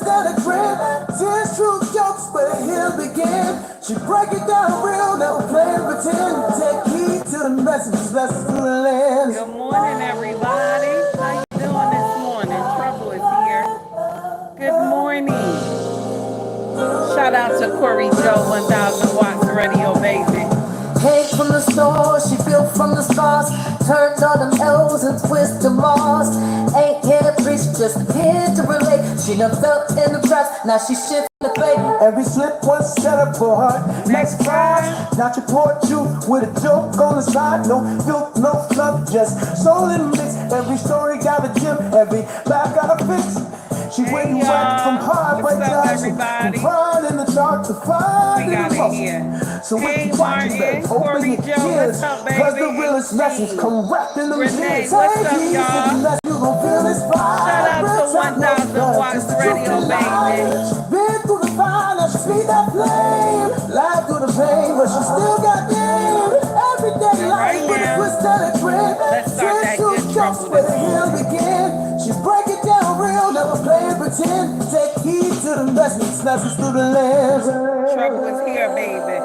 instead of grin. Tears, true jokes, but he'll begin. She break it down real, never play and pretend. Take heed to the message, blessings through the lens. Good morning, everybody. How you doing this morning? Trouble is here. Good morning. Shout out to Corey Joe, 1000 Watts Radio, baby. Came from the store, she built from the stars. Turned all them L's and twists to Mars. Ain't here to preach, just here to relate. She done fell in the traps, now she shifting the fate. Every slip was set up for her next class. Not your poor truth with a joke on the side. No filth, no fluff, just soul and mix. Every story got a gem, every laugh got a fix. She went right from heartbreak to action, from crying in the dark to find in the muscle. So hey, if you watch Martin, it, open Corey your Joe, ears, what's up, baby? cause the realest lessons come wrapped in them Renee, tears. what's up, y'all? You gon' feel this vibe. Shout out to 1000 Watts Radio, baby. Been through the fire, now she see that flame. Life through the pain, but she still got game. Everyday life with a twist and a grin. Let's start that good trouble where this the hill morning. begin. She break it down real, never play and pretend. Take heed to the message, lessons through the lens. Trouble is here, baby.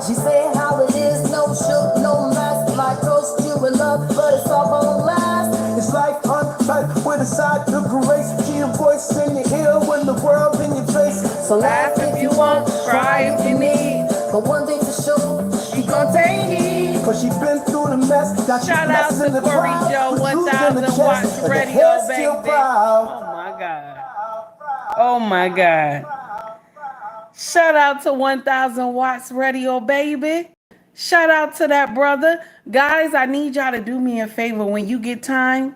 She say how it is, no shook, no mask. Like toast you in love, but it's all gon' last. It's like untight with a side to grace. She a voice in your ear when the world's in your face. So laugh if you want, cry if you need. But one thing for sure, she gon' take heed. Cause she been through the mess. Got Shout out to Corey Joe, 1000 Watts Radio, baby. Oh my God. Oh my God. Shout out to 1000 Watts Radio, baby. Shout out to that brother. Guys, I need y'all to do me a favor. When you get time,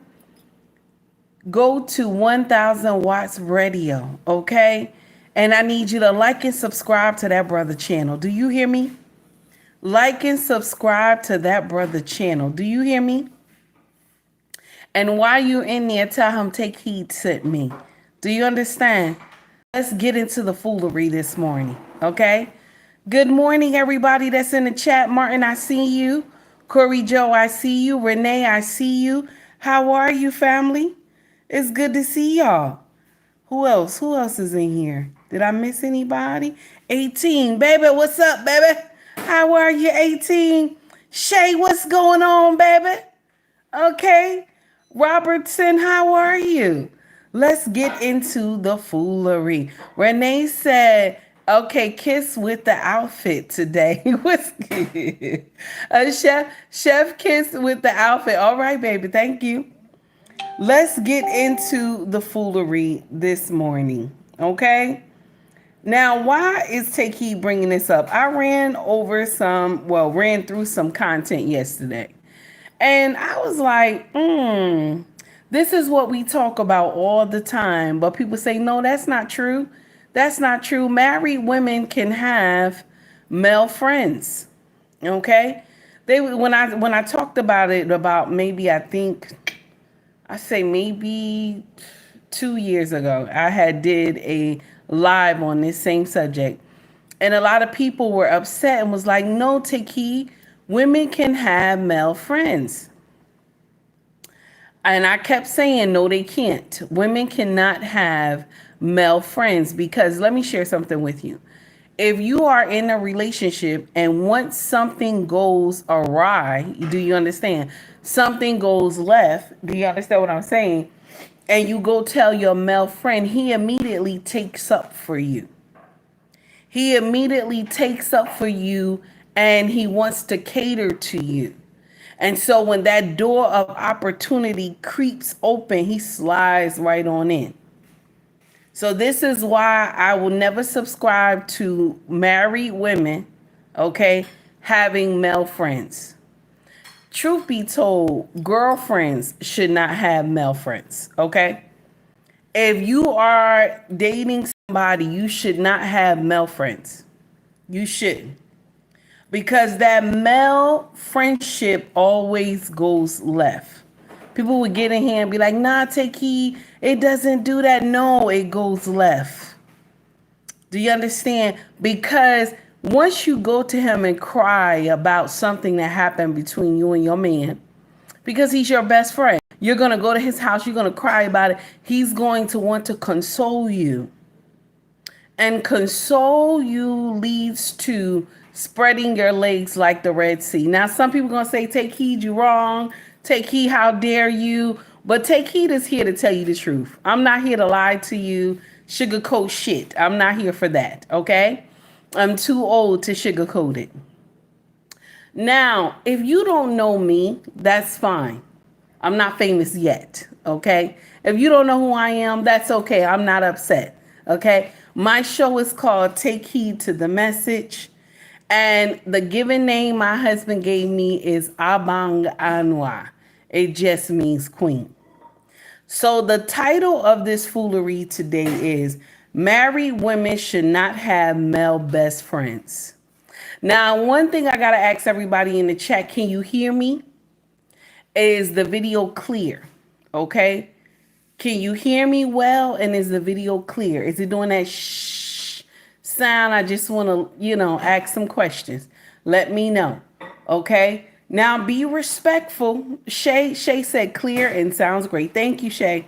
go to 1000 Watts Radio, okay? And I need you to like and subscribe to that brother channel. Do you hear me? Like and subscribe to that brother channel. Do you hear me? And while you're in there, tell him take heed to me. Do you understand? Let's get into the foolery this morning, okay? Good morning, everybody that's in the chat. Martin, I see you. Corey Joe, I see you. Renee, I see you. How are you, family? It's good to see y'all. Who else? Who else is in here? Did I miss anybody? 18, baby, what's up, baby? How are you, 18? Shay, what's going on, baby? Okay. Robertson, how are you? Let's get into the foolery. Renee said, okay, kiss with the outfit today. What's good? Chef kiss with the outfit. All right, baby. Thank you. Let's get into the foolery this morning. Okay. Now, why is Take Heed bringing this up? I ran through some content yesterday. And I was like, this is what we talk about all the time. But people say, no, that's not true. That's not true. Married women can have male friends. Okay? When I talked about it about maybe 2 years ago, I had did a live on this same subject. And a lot of people were upset and was like, no, Take Heed, women can have male friends. And I kept saying, no, they can't. Women cannot have male friends because let me share something with you. If you are in a relationship and once something goes awry, do you understand? Something goes left. Do you understand what I'm saying? And you go tell your male friend, he immediately takes up for you. He immediately takes up for you and he wants to cater to you. And so when that door of opportunity creeps open, he slides right on in. So this is why I will never subscribe to married women, okay, having male friends. Truth be told, girlfriends should not have male friends, okay? If you are dating somebody, you should not have male friends. You shouldn't. Because that male friendship always goes left. People would get in here and be like, nah, Take Heed, it doesn't do that. No, it goes left. Do you understand? Because once you go to him and cry about something that happened between you and your man, because he's your best friend, You're going to go to his house. You're going to cry about it. He's going to want to console you. And console you leads to spreading your legs like the Red Sea. Now, some people are going to say, take heed, you wrong. Take heed, how dare you. But take heed is here to tell you the truth. I'm not here to lie to you, sugarcoat shit. I'm not here for that, okay? I'm too old to sugarcoat it. Now, if you don't know me, that's fine. I'm not famous yet, okay? If you don't know who I am, that's okay. I'm not upset, okay? My show is called Take Heed to the Message. And the given name my husband gave me is Abang Anwa. It just means queen. So the title of this foolery today is Married Women Should Not Have Male Best Friends. Now, one thing I got to ask everybody in the chat, can you hear me? Is the video clear? Okay. Can you hear me well? And is the video clear? Is it doing that shh sound? I just want to, ask some questions. Let me know. Okay. Now be respectful. Shay said clear and sounds great. Thank you, Shay.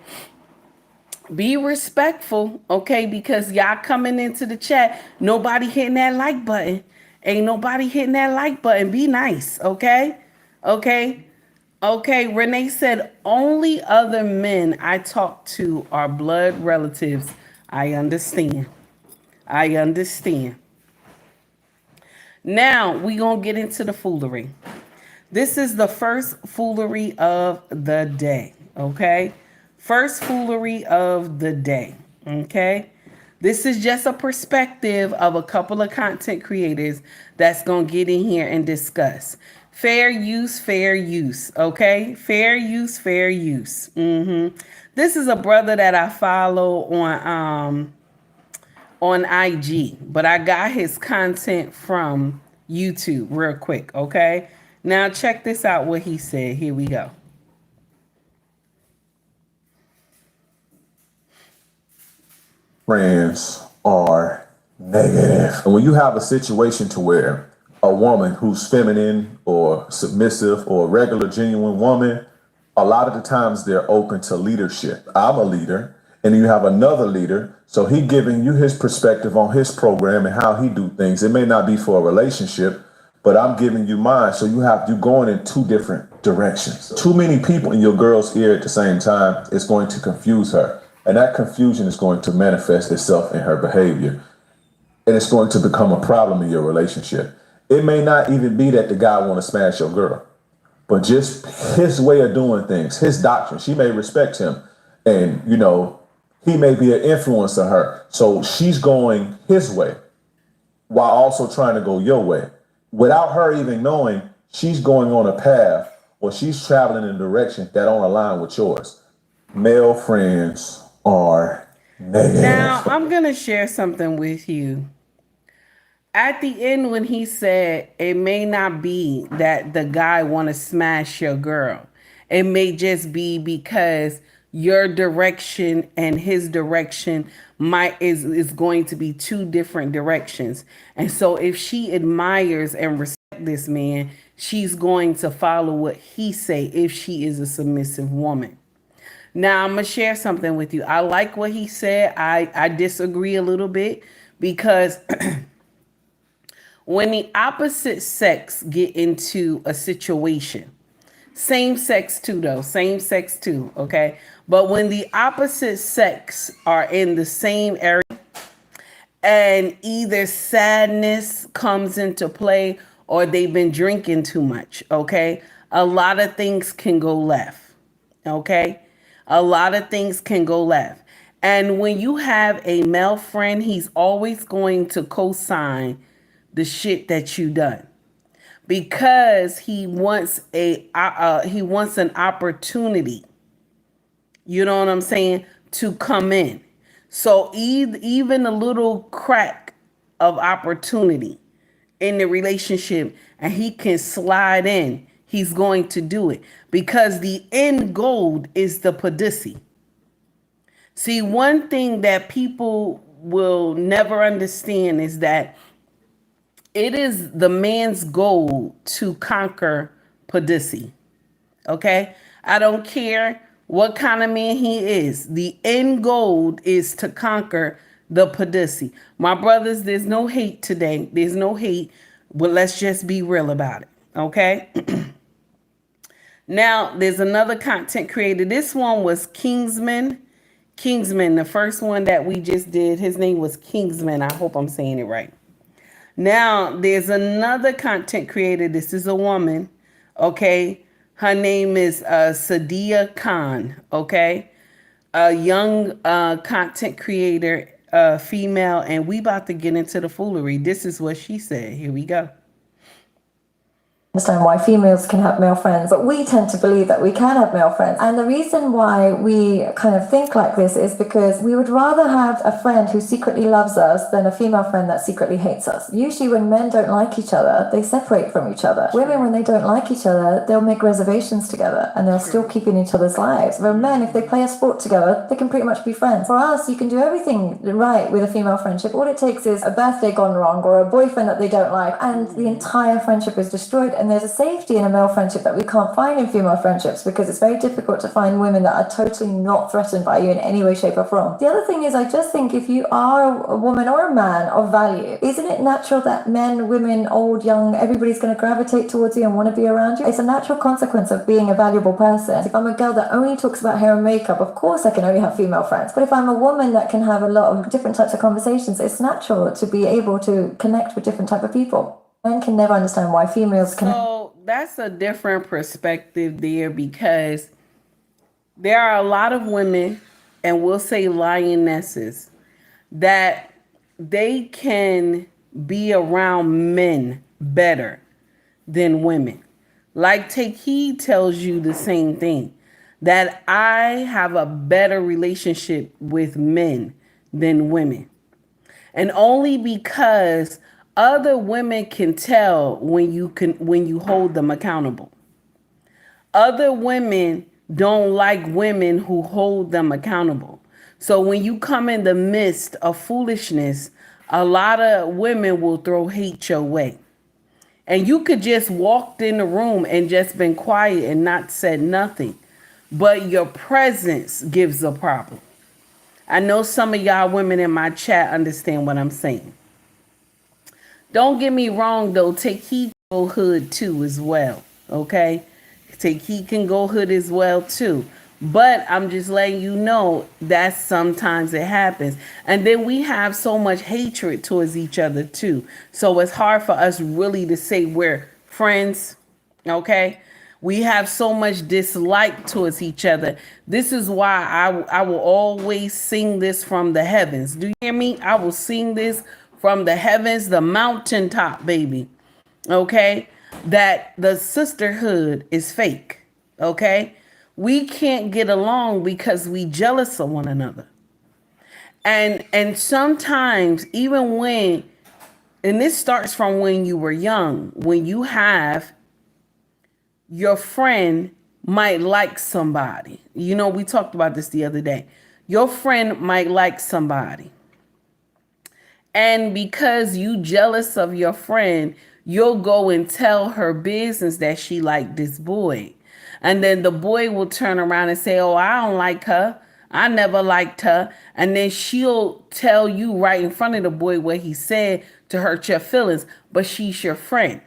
Be respectful. Okay. Because y'all coming into the chat. Nobody hitting that like button. Ain't nobody hitting that like button. Be nice. Okay. Okay. Okay, Renee said, only other men I talk to are blood relatives. I understand. I understand. Now, we going to get into the foolery. This is the first foolery of the day, okay? First foolery of the day, okay? This is just a perspective of a couple of content creators that's going to get in here and discuss. Fair use, okay? Fair use. This is a brother that I follow on IG, but I got his content from YouTube real quick, okay? Now check this out what he said. Here we go. Friends are negative. And when you have a situation to where a woman who's feminine or submissive or a regular, genuine woman, a lot of the times they're open to leadership. I'm a leader, and you have another leader, so he giving you his perspective on his program and how he do things. It may not be for a relationship, but I'm giving you mine, so you going in two different directions. Too many people in your girl's ear at the same time is going to confuse her, and that confusion is going to manifest itself in her behavior, and it's going to become a problem in your relationship. It may not even be that the guy want to smash your girl, but just his way of doing things, his doctrine. She may respect him, and he may be an influence to her. So she's going his way while also trying to go your way. Without her even knowing, she's going on a path or she's traveling in a direction that don't align with yours. Male friends are negative. Now, I'm going to share something with you. At the end, when he said it may not be that the guy want to smash your girl, it may just be because your direction and his direction is going to be two different directions. And so if she admires and respects this man, she's going to follow what he say if she is a submissive woman. Now, I'm going to share something with you. I like what he said. I disagree a little bit because when the opposite sex get into a situation, same sex too, okay? But when the opposite sex are in the same area and either sadness comes into play or they've been drinking too much, okay? A lot of things can go left, okay? A lot of things can go left. And when you have a male friend, he's always going to co-sign the shit that you done because he wants an opportunity. You know what I'm saying? To come in. So even a little crack of opportunity in the relationship and he can slide in, he's going to do it because the end goal is the pussy. See, one thing that people will never understand is that it is the man's goal to conquer pussy. Okay? I don't care what kind of man he is. The end goal is to conquer the pussy. My brothers, there's no hate today. There's no hate. But let's just be real about it. Okay? Now, there's another content creator. This one was Kingsman. Kingsman, the first one that we just did, his name was Kingsman. I hope I'm saying it right. Now, there's another content creator. This is a woman, okay? Her name is Sadia Khan, okay? A young content creator, female, and we about to get into the foolery. This is what she said. Here we go. Understand why females can have male friends, but we tend to believe that we can have male friends. And the reason why we kind of think like this is because we would rather have a friend who secretly loves us than a female friend that secretly hates us. Usually when men don't like each other, they separate from each other. Women, when they don't like each other, they'll make reservations together and they'll still keep in each other's lives. Where men, if they play a sport together, they can pretty much be friends. For us, you can do everything right with a female friendship. All it takes is a birthday gone wrong or a boyfriend that they don't like, and the entire friendship is destroyed. And there's a safety in a male friendship that we can't find in female friendships, because it's very difficult to find women that are totally not threatened by you in any way, shape, or form. The other thing is, I just think if you are a woman or a man of value, isn't it natural that men, women, old, young, everybody's going to gravitate towards you and want to be around you? It's a natural consequence of being a valuable person. If I'm a girl that only talks about hair and makeup, of course I can only have female friends. But if I'm a woman that can have a lot of different types of conversations, it's natural to be able to connect with different type of people. Men can never understand why females can. So that's a different perspective there, because there are a lot of women, and we'll say lionesses, that they can be around men better than women. Like Take Heed tells you the same thing, that I have a better relationship with men than women. And only because other women can tell when you hold them accountable. Other women don't like women who hold them accountable. So when you come in the midst of foolishness, a lot of women will throw hate your way. And you could just walked in the room and just been quiet and not said nothing, but your presence gives a problem. I know some of y'all women in my chat understand what I'm saying. Don't get me wrong though, Take Heed can go hood too as well, okay? Take Heed can go hood as well too. But I'm just letting you know that sometimes it happens. And then we have so much hatred towards each other too. So it's hard for us really to say we're friends, okay? We have so much dislike towards each other. This is why I will always sing this from the heavens. Do you hear me? I will sing this from the heavens, the mountaintop, baby. Okay? That the sisterhood is fake. Okay? We can't get along because we jealous of one another. And sometimes even when, and this starts from when you were young, when you have your friend might like somebody. You know, we talked about this the other day. Your friend might like somebody. And because you jealous of your friend, you'll go and tell her business that she liked this boy. And then the boy will turn around and say, oh, I don't like her. I never liked her. And then she'll tell you right in front of the boy what he said to hurt your feelings. But she's your friend.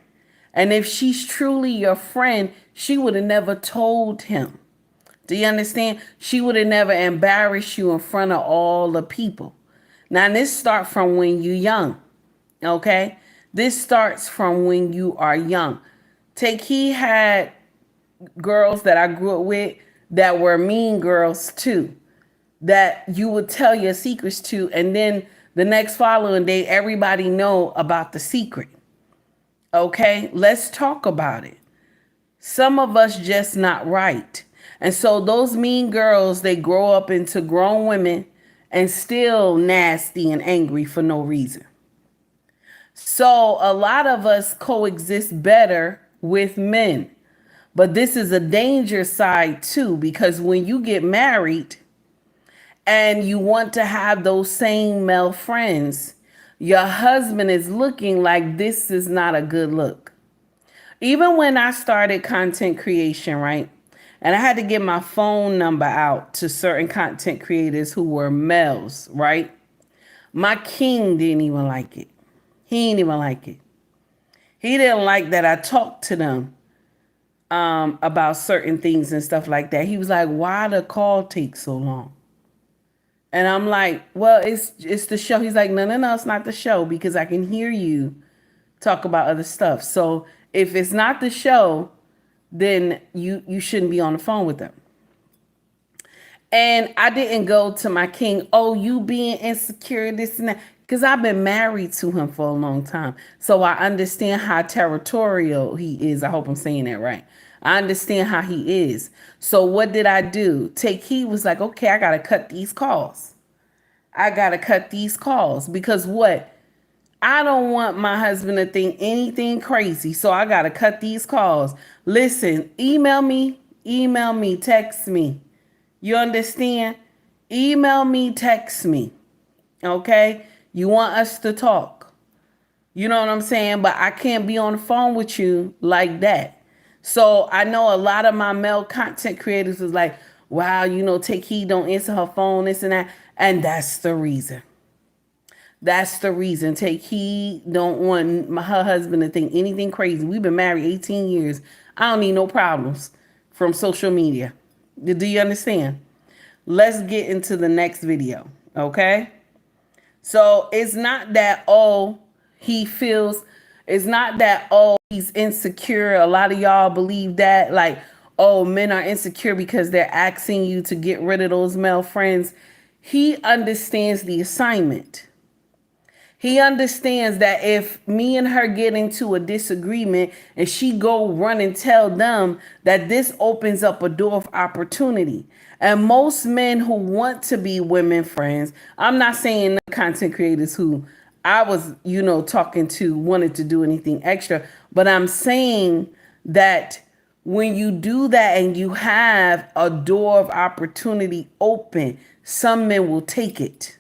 And if she's truly your friend, she would have never told him. Do you understand? She would have never embarrassed you in front of all the people. Now, this starts from when you're young, okay? This starts from when you are young. He had girls that I grew up with that were mean girls too, that you would tell your secrets to, and then the next following day, everybody know about the secret. Okay, let's talk about it. Some of us just not right. And so those mean girls, they grow up into grown women and still nasty and angry for no reason. So a lot of us coexist better with men. But this is a danger side too, because when you get married and you want to have those same male friends, your husband is looking like this is not a good look. Even when I started content creation, right? And I had to get my phone number out to certain content creators who were males, right? My king didn't even like it. He didn't even like it. He didn't like that I talked to them about certain things and stuff like that. He was like, why the call take so long? And I'm like, well, it's the show. He's like, no, it's not the show, because I can hear you talk about other stuff. So if it's not the show, then you shouldn't be on the phone with them. And I didn't go to my king, oh, you being insecure, this and that, because I've been married to him for a long time. So I understand how territorial he is. I hope I'm saying that right. I understand how he is. So what did I do? He was like, okay, I got to cut these calls. I got to cut these calls because what? I don't want my husband to think anything crazy. So I got to cut these calls. Listen, email me, text me. You understand? Email me, text me. Okay? You want us to talk. You know what I'm saying? But I can't be on the phone with you like that. So I know a lot of my male content creators was like, wow, Take Heed don't answer her phone, this and that. And that's the reason. That's the reason. Take Heed don't want her husband to think anything crazy. We've been married 18 years. I don't need no problems from social media. Do you understand? Let's get into the next video, okay? So it's not that, it's not that, he's insecure. A lot of y'all believe that, like, men are insecure because they're asking you to get rid of those male friends. He understands the assignment. He understands that if me and her get into a disagreement and she go run and tell them, that this opens up a door of opportunity. And most men who want to be women friends, I'm not saying the content creators who I was, talking to wanted to do anything extra, but I'm saying that when you do that and you have a door of opportunity open, some men will take it.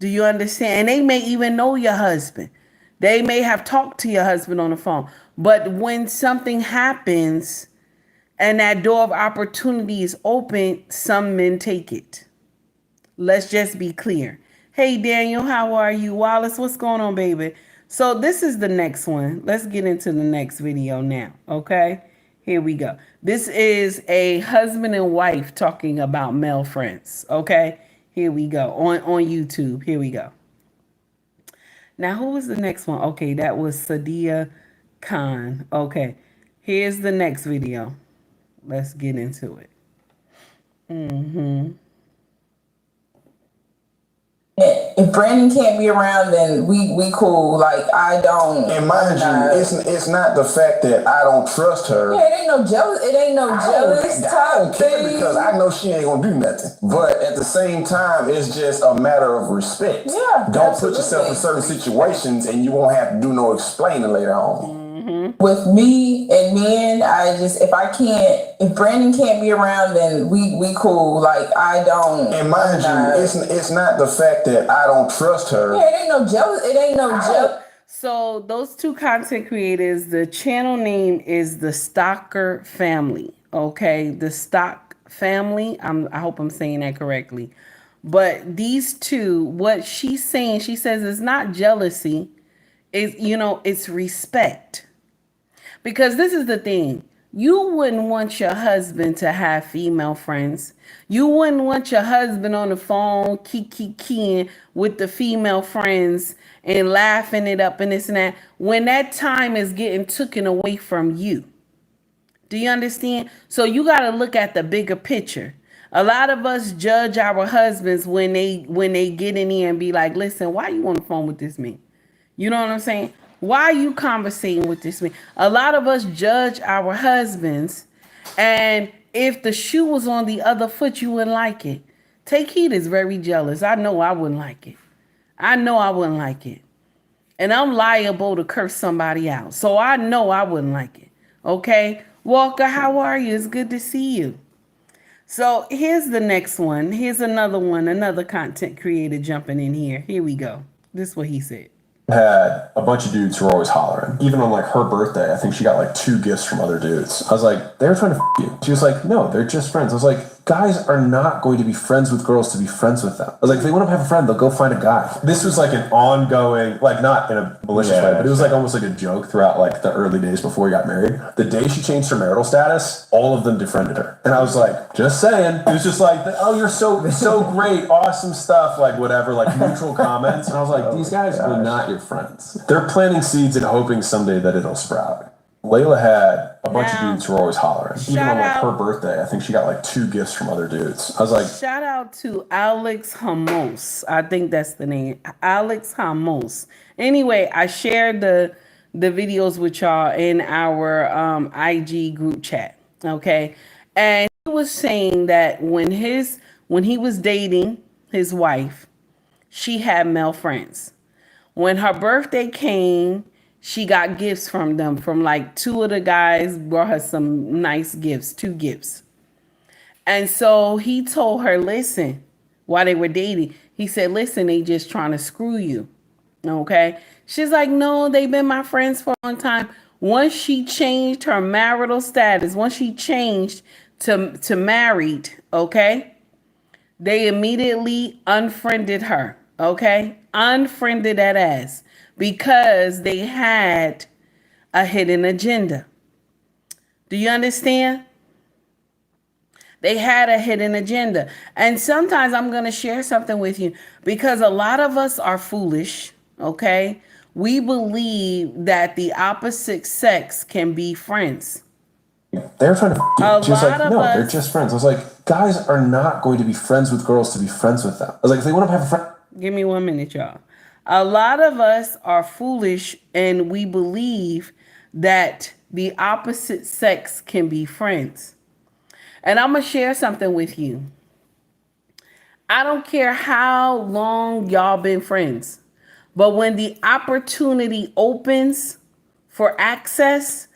Do you understand? And they may even know your husband. They may have talked to your husband on the phone. But when something happens and that door of opportunity is open, some men take it. Let's just be clear. Hey, Daniel, how are you? Wallace, what's going on, baby? So this is the next one. Let's get into the next video now, okay? Here we go. This is a husband and wife talking about male friends, okay? Here we go, on YouTube. Here we go. Now, who was the next one? Okay, that was Sadia Khan. Okay, here's the next video. Let's get into it. If Brandon can't be around, then we cool. Like, I don't. And mind you, it's not the fact that I don't trust her. Yeah, it ain't no jealous. It ain't no jealous I type don't care thing. because I know she ain't gonna do nothing. But at the same time, it's just a matter of respect. Yeah, don't put yourself in certain situations, and you won't have to do no explaining later on. With me and men, if Brandon can't be around, then we cool. Like, I don't. And mind you, it's not the fact that I don't trust her. Yeah, it ain't no jealous. It ain't no jealous. So those two content creators, the channel name is the Stalker Family. Okay, the Stock Family. I hope I'm saying that correctly. But these two, what she's saying, she says it's not jealousy. It's respect. Because this is the thing. You wouldn't want your husband to have female friends. You wouldn't want your husband on the phone keying with the female friends and laughing it up and this and that when that time is getting taken away from you. Do you understand? So you got to look at the bigger picture. A lot of us judge our husbands when they get in here and be like, listen, why you on the phone with this man? You know what I'm saying? Why are you conversating with this man? A lot of us judge our husbands, and if the shoe was on the other foot, you wouldn't like it. Take Heed is very jealous. I know I wouldn't like it. I know I wouldn't like it. And I'm liable to curse somebody out. So I know I wouldn't like it. Okay? Walker, how are you? It's good to see you. So here's the next one. Here's another one, another content creator jumping in here. Here we go. This is what he said. had a bunch of dudes who were always hollering. Even on like her birthday, I think she got like 2 gifts from other dudes. I was like, they were trying to you. She was like, no, they're just friends. I was like, guys are not going to be friends with girls to be friends with them. I was like, if they want to have a friend, they'll go find a guy. This was like an ongoing, like not in a malicious way, but it was like almost like a joke throughout like the early days before we got married. The day she changed her marital status, all of them defriended her. And I was like, just saying. It was just like, oh, you're so great, awesome stuff, like whatever, like neutral comments. And I was like, these guys are not your friends. They're planting seeds and hoping someday that it'll sprout. Layla had a bunch of dudes who were always hollering. Even on like her birthday, I think she got like 2 gifts from other dudes. I was like, shout out to Alex Hamos. I think that's the name. Alex Hamos. Anyway, I shared the videos with y'all in our IG group chat. Okay. And he was saying that when he was dating his wife, she had male friends. When her birthday came, she got gifts from them. From like 2 of the guys brought her some nice gifts, 2 gifts. And so he told her, listen, while they were dating, he said, listen, they just trying to screw you. Okay. She's like, no, they've been my friends for a long time. Once she changed her marital status, once she changed to married, okay, they immediately unfriended her. Okay. Unfriended that ass. Because they had a hidden agenda. Do you understand? They had a hidden agenda. And sometimes I'm going to share something with you because a lot of us are foolish, okay? We believe that the opposite sex can be friends. They're trying to she was like, no, they're just friends. I was like, guys are not going to be friends with girls to be friends with them. I was like, if they want to have a friend. Give me 1 minute, y'all. A lot of us are foolish and we believe that the opposite sex can be friends. And I'm going to share something with you. I don't care how long y'all been friends, but when the opportunity opens for access,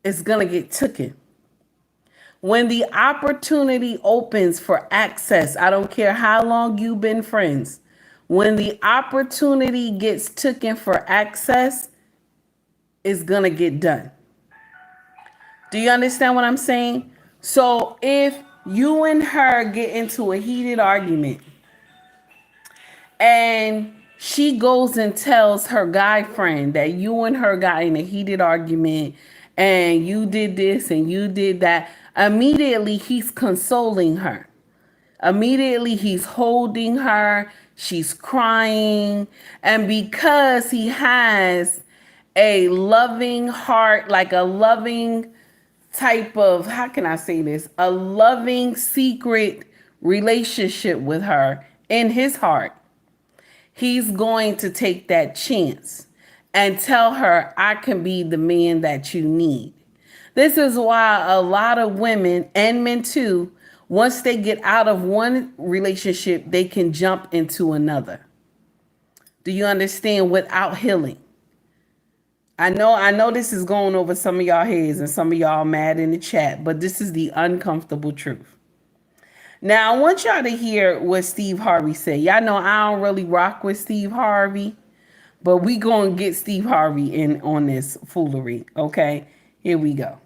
it's going to get taken. When the opportunity opens for access, I don't care how long you've been friends. When the opportunity gets taken for access, it's going to get done. Do you understand what I'm saying? So if you and her get into a heated argument and she goes and tells her guy friend that you and her got in a heated argument and you did this and you did that, immediately he's consoling her. Immediately he's holding her. She's crying. And because he has a loving heart, like a loving type of, how can I say this? A loving secret relationship with her in his heart, he's going to take that chance and tell her, I can be the man that you need. This is why a lot of women and men too, once they get out of one relationship, they can jump into another. Do you understand? Without healing. I know this is going over some of y'all heads and some of y'all mad in the chat, but this is the uncomfortable truth. Now, I want y'all to hear what Steve Harvey said. Y'all know I don't really rock with Steve Harvey, but we going to get Steve Harvey in on this foolery, okay? Here we go.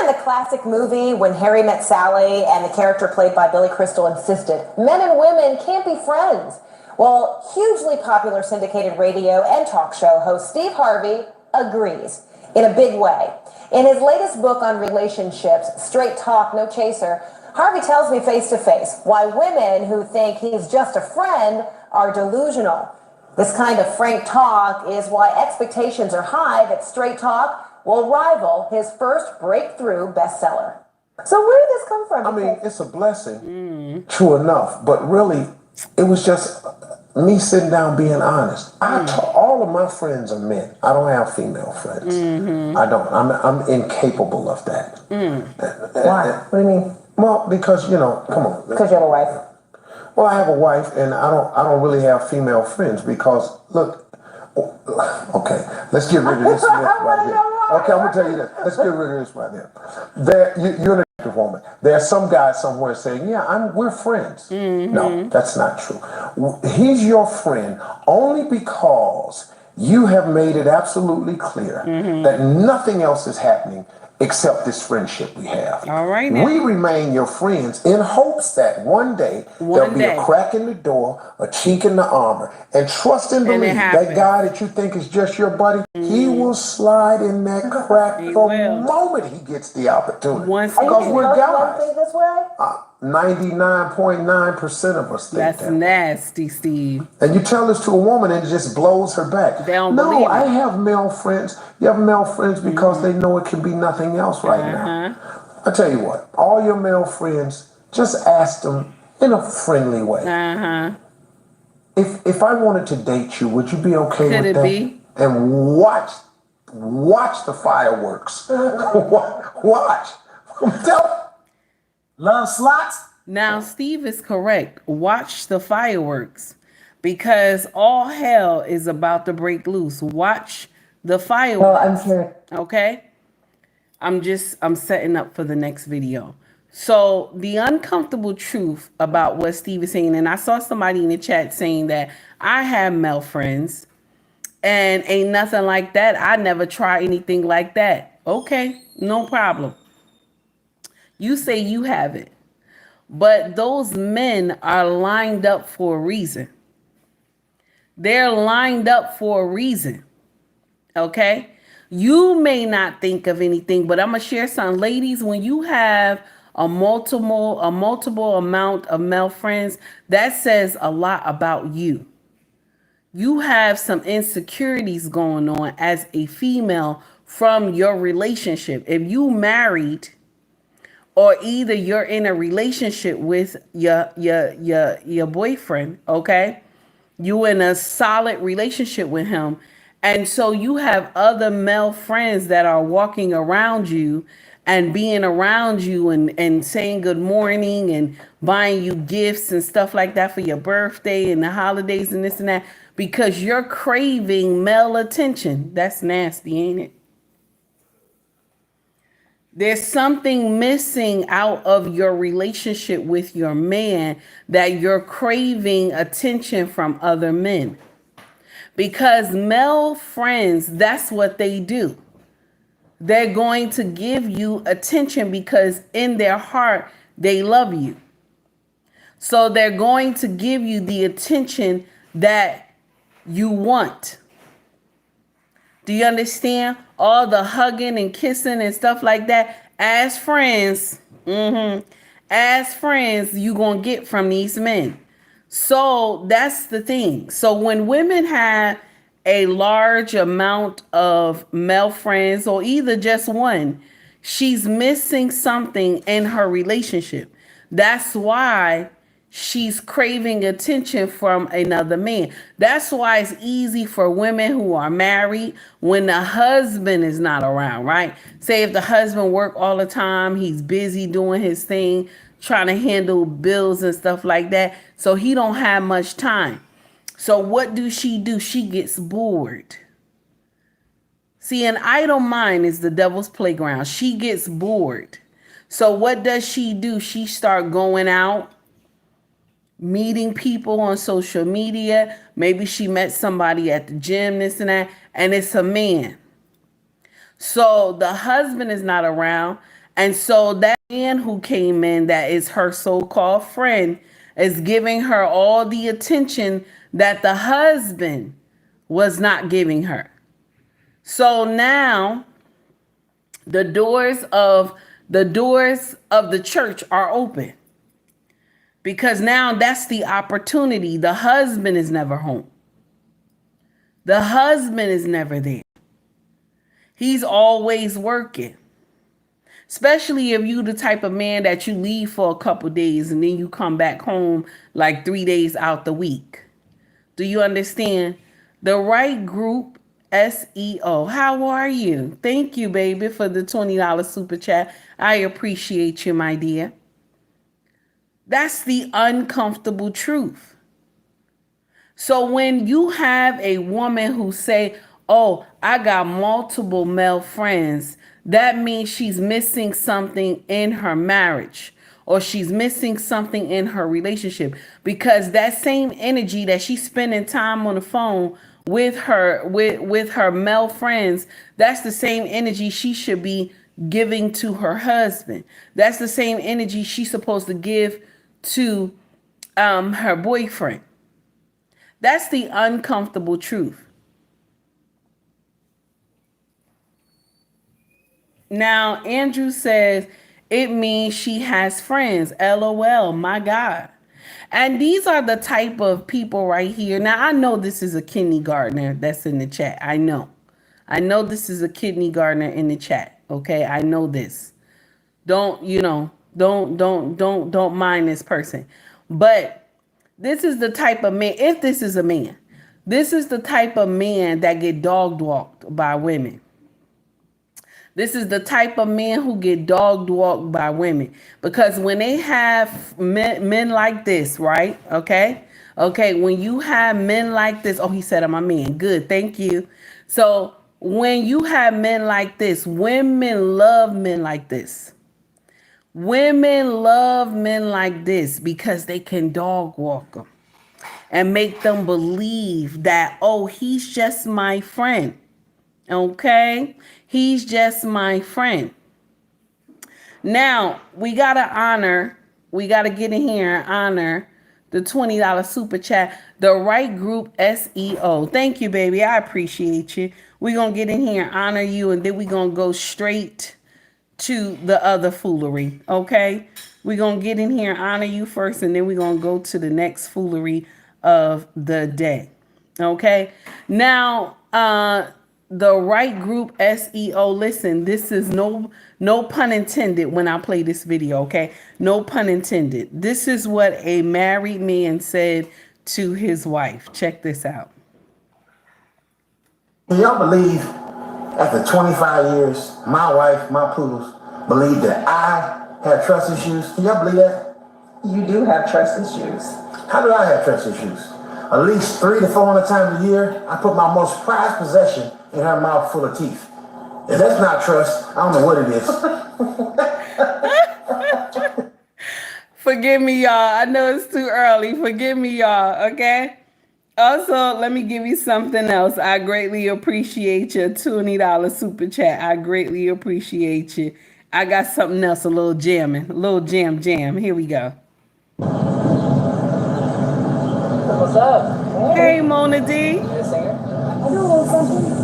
In the classic movie When Harry Met Sally and the character played by Billy Crystal insisted men and women can't be friends. Well, hugely popular syndicated radio and talk show host Steve Harvey agrees in a big way. In his latest book on relationships, Straight Talk, No Chaser, Harvey tells me face to face why women who think he's just a friend are delusional. This kind of frank talk is why expectations are high that Straight Talk will rival his first breakthrough bestseller. So where did this come from? I mean, it's a blessing, true enough, but really, it was just me sitting down being honest. All of my friends are men. I don't have female friends. I don't. I'm incapable of that. Why? What do you mean? Well, because, you know, come on. Because you have a wife. Well, I have a wife, and I don't really have female friends because, look, okay, let's get rid of this myth right here. Okay, I'm gonna tell you this. Let's get rid of this right here. You're in a attractive woman. There's some guy somewhere saying, yeah, we're friends. No, that's not true. He's your friend only because you have made it absolutely clear that nothing else is happening except this friendship we have. All right now. We remain your friends in hopes that one day there'll be a crack in the door, a chink in the armor, and trust and believe that guy that you think is just your buddy, he will slide in that crack the moment he gets the opportunity. Because we're guys. 99.9% of us think that's that. nasty, Steve. And you tell this to a woman and it just blows her back. They don't no, believe I have male friends. You have male friends because they know it can be nothing else right now. I tell you what, all your male friends, just ask them in a friendly way. If I wanted to date you, would you be okay with that? Be? And watch the fireworks. Watch. Love slots? Now, Steve is correct. Watch the fireworks because all hell is about to break loose. Watch the fireworks. Well, I'm here. Okay? I'm setting up for the next video. So the uncomfortable truth about what Steve is saying, and I saw somebody in the chat saying that I have male friends and ain't nothing like that. I never try anything like that. Okay, no problem. You say you have it, but those men are lined up for a reason. They're lined up for a reason. Okay? You may not think of anything, but I'm going to share some. Ladies, when you have a multiple amount of male friends, that says a lot about you. You have some insecurities going on as a female from your relationship. If you married, or either you're in a relationship with your boyfriend, okay? You in a solid relationship with him. And so you have other male friends that are walking around you and being around you and saying good morning and buying you gifts and stuff like that for your birthday and the holidays and this and that because you're craving male attention. That's nasty, ain't it? There's something missing out of your relationship with your man that you're craving attention from other men. Because male friends, that's what they do. They're going to give you attention because in their heart, they love you. So they're going to give you the attention that you want. Do you understand? All the hugging and kissing and stuff like that. As friends, as friends, you're going to get from these men. So that's the thing. So when women have a large amount of male friends or either just one, she's missing something in her relationship. That's why she's craving attention from another man. That's why it's easy for women who are married when the husband is not around, right? Say if the husband work all the time, he's busy doing his thing, trying to handle bills and stuff like that. So he don't have much time. So what do? She gets bored. See, an idle mind is the devil's playground. She gets bored. So what does she do? She start going out, meeting people on social media. Maybe she met somebody at the gym, this and that, and it's a man. So the husband is not around. And so that man who came in that is her so-called friend is giving her all the attention that the husband was not giving her. So now the doors of the church are open. Because now that's the opportunity. The husband is never home. The husband is never there. He's always working. Especially if you the type of man that you leave for a couple days and then you come back home like 3 days out the week. Do you understand? The right group, SEO. How are you? Thank you, baby, for the $20 super chat. I appreciate you, my dear. That's the uncomfortable truth. So when you have a woman who say, Oh, I got multiple male friends. That means she's missing something in her marriage, or she's missing something in her relationship, because that same energy that she's spending time on the phone with her male friends, that's the same energy she should be giving to her husband. That's the same energy she's supposed to give to her boyfriend. That's the uncomfortable truth. Now, Andrew says it means she has friends. LOL, my God. And these are the type of people right here. Now, I know this is a kindergartner that's in the chat. I know this is a kindergartner in the chat. Okay, I know this. Don't mind this person. But this is the type of man, if this is a man, this is the type of man that get dog walked by women. This is the type of men who get dog walked by women, because when they have men like this, right? Okay. When you have men like this, oh, he said I'm a man. Good. Thank you. So when you have men like this, women love men like this. Women love men like this because they can dog walk them and make them believe that, oh, he's just my friend. Okay? He's just my friend. Now, we got to get in here and honor the $20 super chat, the right group SEO. Thank you, baby. I appreciate you. We're going to get in here and honor you, and then we're going to go straight to the other foolery. Okay? We're going to get in here and honor you first, and then we're going to go to the next foolery of the day. Okay? Now, the right group SEO. Listen, this is no pun intended when I play this video, okay? No pun intended. This is what a married man said to his wife. Check this out. Can y'all believe after 25 years, my wife, my poodles, believe that I have trust issues? Can y'all believe that? You do have trust issues. How do I have trust issues? At least 300 to 400 times a year, I put my most prized possession in her mouth full of teeth. If that's not trust, I don't know what it is. Forgive me, y'all. I know it's too early. Forgive me, y'all, okay? Also, let me give you something else. I greatly appreciate your $20 super chat. I greatly appreciate you. I got something else, a little jamming, a little jam. Here we go. What's up? Hey, Mona D.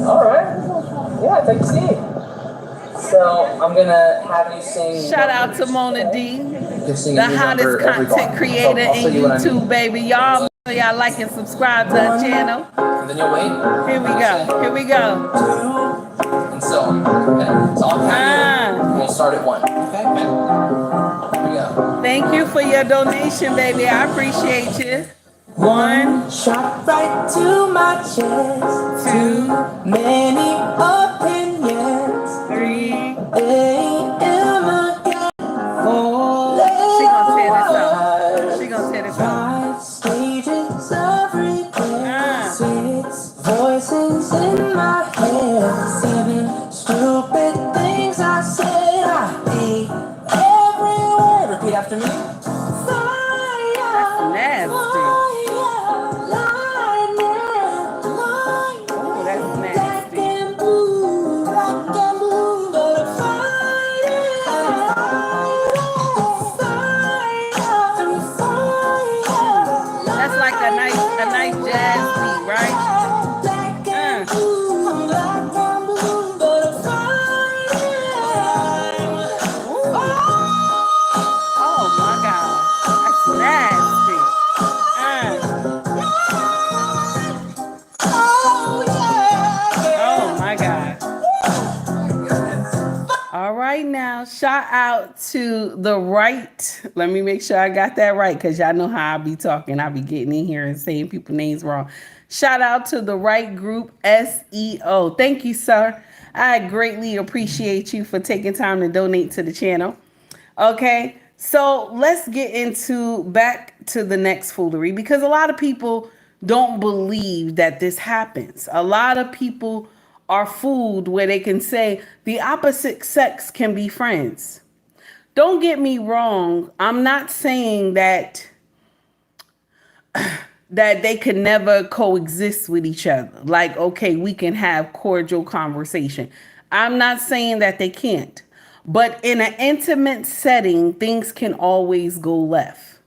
All right. Yeah, take a seat. So I'm gonna have you sing. Shout out to Mona D, the hottest content creator in YouTube, baby. Y'all like and subscribe to her channel. And then you'll wait. Here we go. And so on. Okay. So I'll have you. We'll start at 1. Okay. Here we go. Thank you for your donation, baby. I appreciate you. 1 shot right to my chest. 2 Many opinions. 3 AM again. 4. She gonna tear this up. 5 stages of regret. 6 voices in my head. 7 stupid things I said. I hate every word. Repeat after me. That's nasty. Shout out to the right. Let me make sure I got that right, because y'all know how I be talking. I be getting in here and saying people's names wrong. Shout out to the right group SEO. Thank you, sir. I greatly appreciate you for taking time to donate to the channel. Okay, so let's get back to the next foolery, because a lot of people don't believe that this happens. A lot of people are fooled where they can say the opposite sex can be friends. Don't get me wrong. I'm not saying that they can never coexist with each other. Like, okay, we can have cordial conversation. I'm not saying that they can't. But in an intimate setting, things can always go left.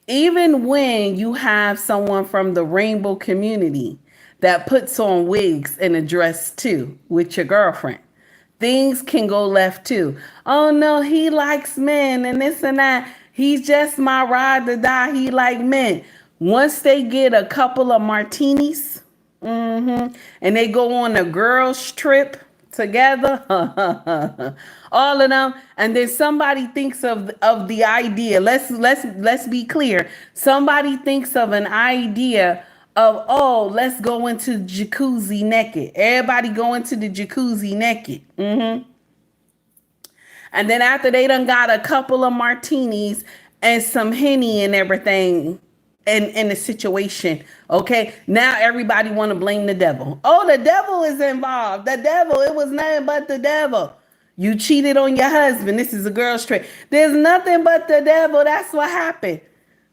Even when you have someone from the rainbow community that puts on wigs and a dress too with your girlfriend, things can go left too. Oh no, he likes men and this and that. He's just my ride or die. He like men. Once they get a couple of martinis, and they go on a girls trip together, all of them, and then somebody thinks of the idea. Let's be clear. Somebody thinks of an idea of, oh, let's go into jacuzzi naked. Everybody go into the jacuzzi naked. And then after they done got a couple of martinis and some Henny and everything in the situation, okay, now everybody want to blame the devil. Oh, the devil is involved. The devil, it was nothing but the devil. You cheated on your husband. This is a girl's trip. There's nothing but the devil. That's what happened.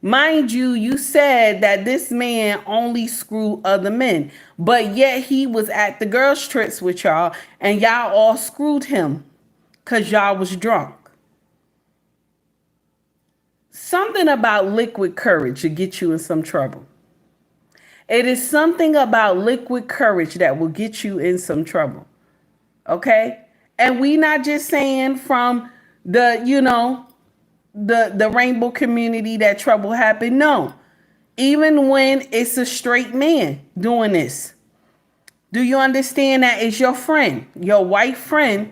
Mind you, you said that this man only screwed other men, but yet he was at the girls' trips with y'all, and y'all all screwed him because y'all was drunk. Something about liquid courage to get you in some trouble. It is something about liquid courage that will get you in some trouble. Okay? And we not just saying from the, the rainbow community that trouble happened. No. Even when it's a straight man doing this. Do you understand that it's your friend, your white friend,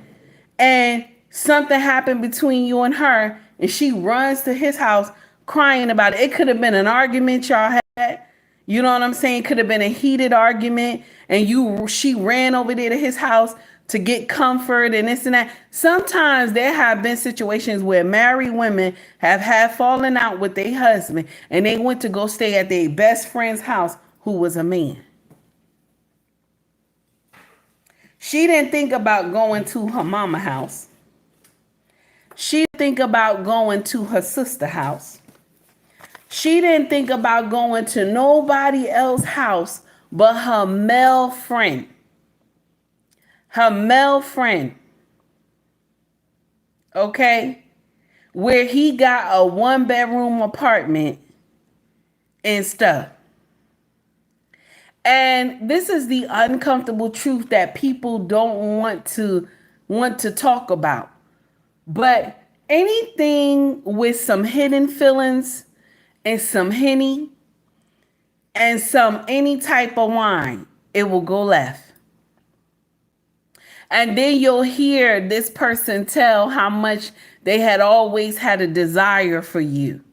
and something happened between you and her, and she runs to his house crying about it. It could have been an argument y'all had. You know what I'm saying? Could have been a heated argument, and she ran over there to his house to get comfort and this and that. Sometimes there have been situations where married women have had fallen out with their husband, and they went to go stay at their best friend's house who was a man. She didn't think about going to her mama house. She didn't think about going to her sister's house. She didn't think about going to nobody else's house but her male friend. Her male friend. Okay? Where he got a 1-bedroom apartment and stuff. And this is the uncomfortable truth that people don't want to talk about. But anything with some hidden feelings and some Henny and some any type of wine, it will go left. And then you'll hear this person tell how much they had always had a desire for you.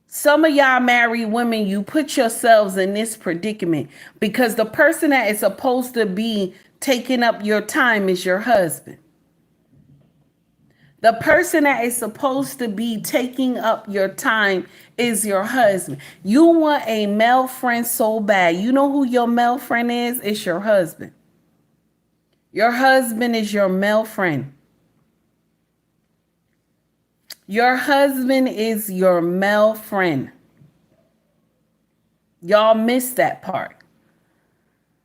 Some of y'all married women, you put yourselves in this predicament because the person that is supposed to be taking up your time is your husband. The person that is supposed to be taking up your time is your husband. You want a male friend so bad. You know who your male friend is? It's your husband. Your husband is your male friend. Your husband is your male friend. Y'all missed that part.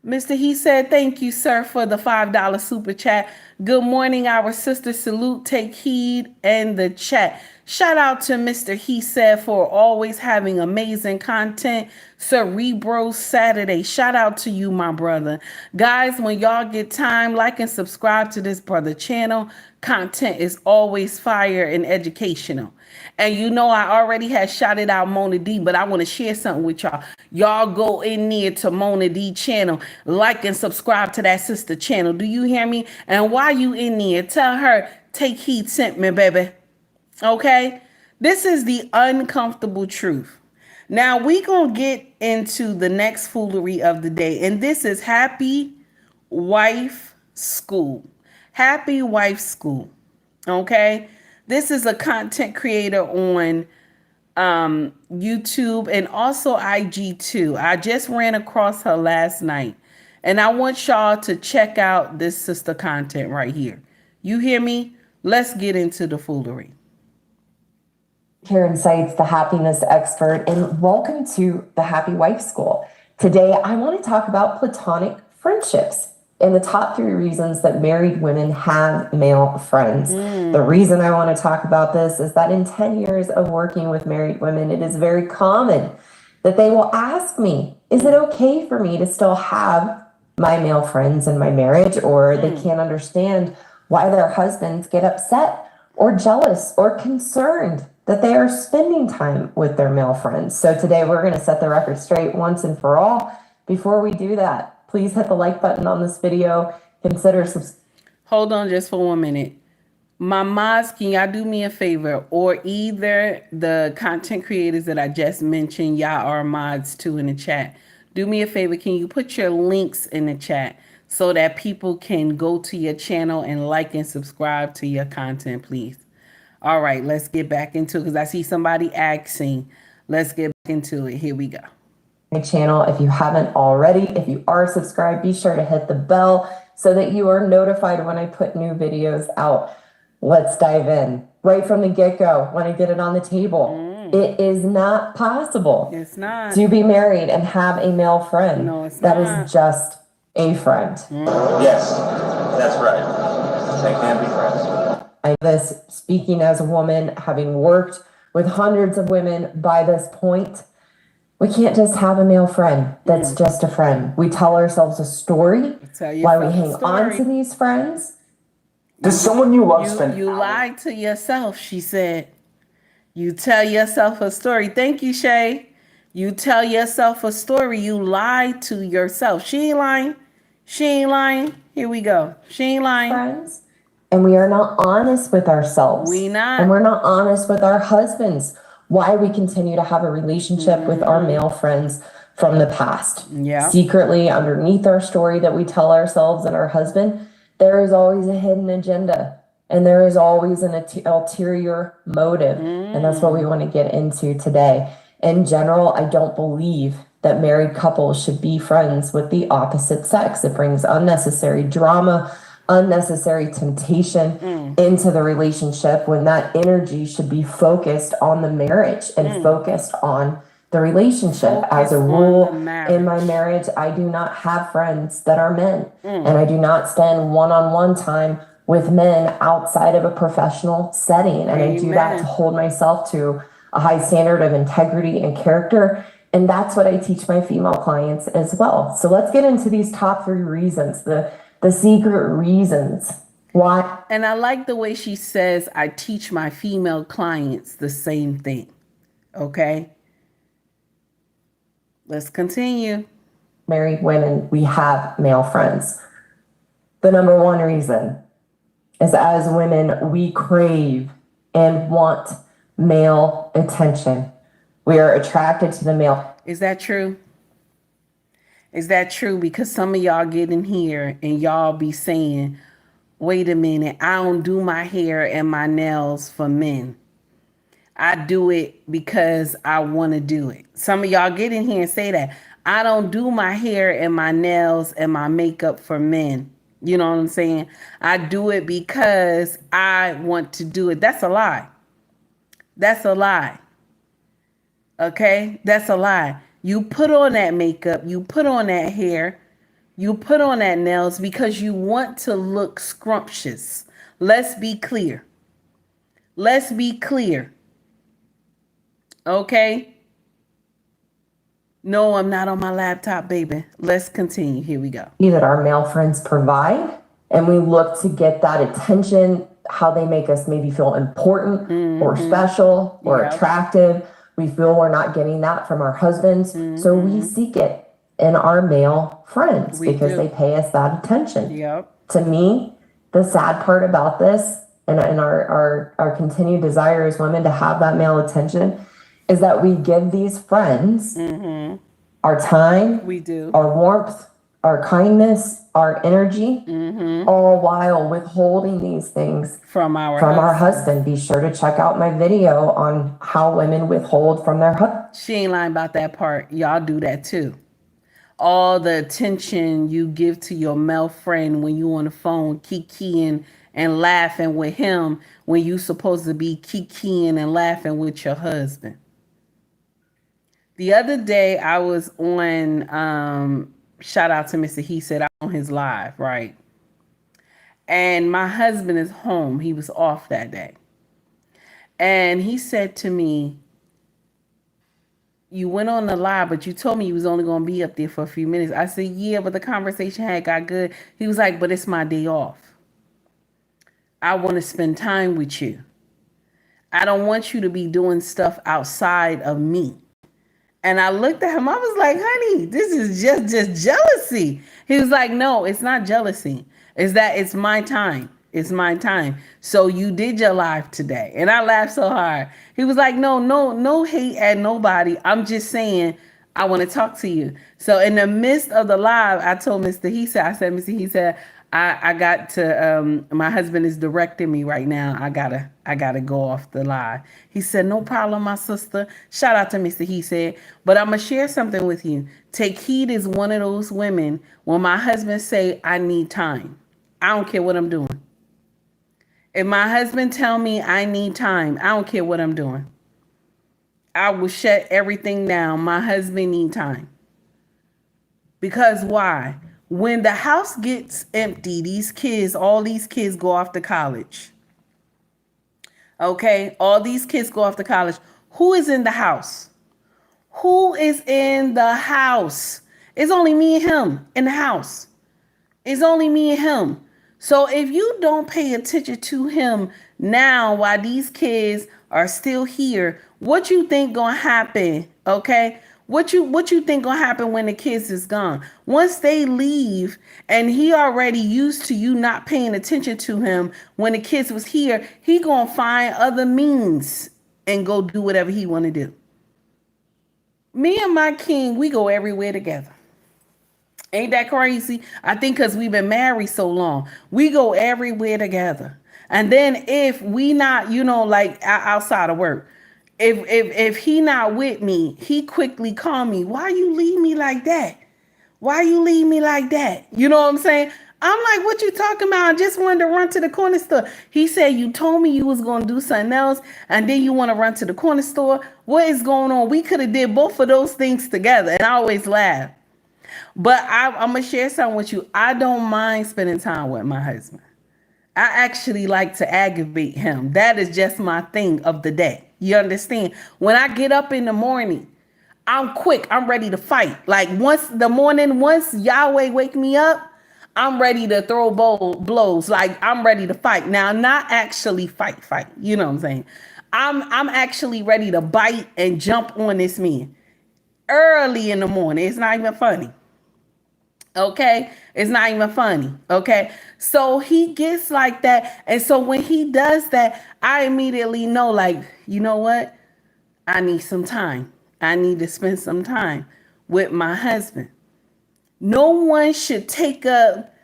Mr. He said, thank you, sir, for the $5 super chat. Good morning, our sister. Salute, take heed, and the chat. Shout out to Mr. He said for always having amazing content. Cerebro Saturday. Shout out to you, my brother. Guys, when y'all get time, like and subscribe to this brother channel. Content is always fire and educational. And you know I already had shouted out Mona D, but I want to share something with y'all. Y'all go in there to Mona D channel, like and subscribe to that sister channel. Do you hear me? And while you in there, tell her, take heed sent me, baby. Okay? This is the uncomfortable truth. Now we gonna get into the next foolery of the day. And this is Happy Wife School. Happy Wife School. Okay? This is a content creator on YouTube, and also IG too. I just ran across her last night, and I want y'all to check out this sister content right here. You hear me? Let's get into the foolery. Karen Seitz, the happiness expert, and welcome to the Happy Wife School. Today, I want to talk about platonic friendships and the top 3 reasons that married women have male friends. The reason I want to talk about this is that in 10 years of working with married women, it is very common that they will ask me, is it okay for me to still have my male friends in my marriage? Or they can't understand why their husbands get upset or jealous or concerned that they are spending time with their male friends. So today we're going to set the record straight once and for all. Before we do that, please hit the like button on this video. Consider Hold on just for 1 minute. My mods, can y'all do me a favor? Or either the content creators that I just mentioned, y'all are mods too in the chat. Do me a favor, can you put your links in the chat so that people can go to your channel and like and subscribe to your content, please? All right, let's get back into it because I see somebody asking. Let's get back into it. Here we go. My channel if you haven't already. If you are subscribed, be sure to hit the bell so that you are notified when I put new videos out. Let's dive in. Right from the get-go, when I get it on the table, it is not possible to be married and have a male friend. No, it's that not. is just a friend. Yes, that's right. They can be friends. This speaking as a woman, having worked with hundreds of women by this point, we can't just have a male friend that's just a friend. We tell ourselves a story why we hang on to these friends. Does someone you love spend You lied to yourself, she said. You tell yourself a story. Thank you, Shay. You tell yourself a story. You lie to yourself. She ain't lying. She ain't lying. Here we go. She ain't lying. Friends. And we are not honest with ourselves. We not. And we're not honest with our husbands. Why we continue to have a relationship with our male friends from the past. Yeah. Secretly, underneath our story that we tell ourselves and our husband, there is always a hidden agenda. And there is always an ulterior motive. And that's what we want to get into today. In general, I don't believe that married couples should be friends with the opposite sex. It brings unnecessary drama, unnecessary temptation into the relationship when that energy should be focused on the marriage and focused on the relationship. As a rule, in my marriage, I do not have friends that are men, and I do not spend one-on-one time with men outside of a professional setting. And I do that to hold myself to a high standard of integrity and character. And that's what I teach my female clients as well. So let's get into these top 3 reasons, the secret reasons why. And I like the way she says, I teach my female clients the same thing. Okay. Let's continue. Married women, we have male friends. The number 1 reason is as women, we crave and want male attention. We are attracted to the male. Is that true? Is that true? Because some of y'all get in here and y'all be saying, wait a minute, I don't do my hair and my nails for men. I do it because I want to do it. Some of y'all get in here and say that. I don't do my hair and my nails and my makeup for men. You know what I'm saying? I do it because I want to do it. That's a lie. That's a lie. Okay? That's a lie. You put on that makeup, you put on that hair, you put on that nails because you want to look scrumptious. Let's be clear. Let's be clear. Okay? No, I'm not on my laptop, baby. Let's continue. Here we go. That our male friends provide, and we look to get that attention, how they make us maybe feel important or special or attractive. We feel we're not getting that from our husbands, so we seek it in our male friends because they pay us that attention. To me, the sad part about this and our continued desire as women to have that male attention is that we give these friends our time, our warmth, our kindness, our energy, all while withholding these things from our husband. Be sure to check out my video on how women withhold from their husband. She ain't lying about that part. Y'all do that too. All the attention you give to your male friend when you on the phone kikiing and laughing with him when you supposed to be kikiing and laughing with your husband. The other day I was on, shout out to Mr. He said, on his live, right? And my husband is home. He was off that day. And he said to me, you went on the live, but you told me you was only going to be up there for a few minutes. I said, yeah, but the conversation had got good. He was like, but it's my day off. I want to spend time with you. I don't want you to be doing stuff outside of me. And I looked at him. I was like, honey, this is just jealousy. He was like, no, it's not jealousy. It's that it's my time. It's my time. So you did your live today. And I laughed so hard. He was like, no hate at nobody. I'm just saying, I want to talk to you. So in the midst of the live, I told Mr. He said, Mr. He said, I got to, my husband is directing me right now. I gotta go off the live. He said, no problem, my sister. Shout out to Mr. He said, but I'm gonna share something with you. Take heed is one of those women when my husband say, I need time. I don't care what I'm doing. If my husband tell me I need time, I don't care what I'm doing. I will shut everything down. My husband need time. Because why? When the house gets empty, all these kids go off to college. Okay? All these kids go off to college. Who is in the house? Who is in the house? It's only me and him in the house. It's only me and him. So if you don't pay attention to him now while these kids are still here, what you think gonna happen? Okay? What you think gonna happen when the kids is gone? Once they leave and he already used to you not paying attention to him when the kids was here, he gonna find other means and go do whatever he wanna do. Me and my king, we go everywhere together. Ain't that crazy? I think because we've been married so long, we go everywhere together. And then if we not, like outside of work, if he not with me, he quickly call me. Why you leave me like that? Why you leave me like that? You know what I'm saying? I'm like, what you talking about? I just wanted to run to the corner store. He said, you told me you was going to do something else, and then you want to run to the corner store. What is going on? We could have did both of those things together. And I always laugh. But I'm going to share something with you. I don't mind spending time with my husband. I actually like to aggravate him. That is just my thing of the day. You understand? When I get up in the morning, I'm quick. I'm ready to fight. Like once Yahweh wake me up, I'm ready to throw blows. Like I'm ready to fight. Now, not actually fight. You know what I'm saying? I'm actually ready to bite and jump on this man early in the morning. It's not even funny. Okay? It's not even funny. Okay? So he gets like that. And so when he does that, I immediately know, like, you know what? I need some time. I need to spend some time with my husband. No one should take up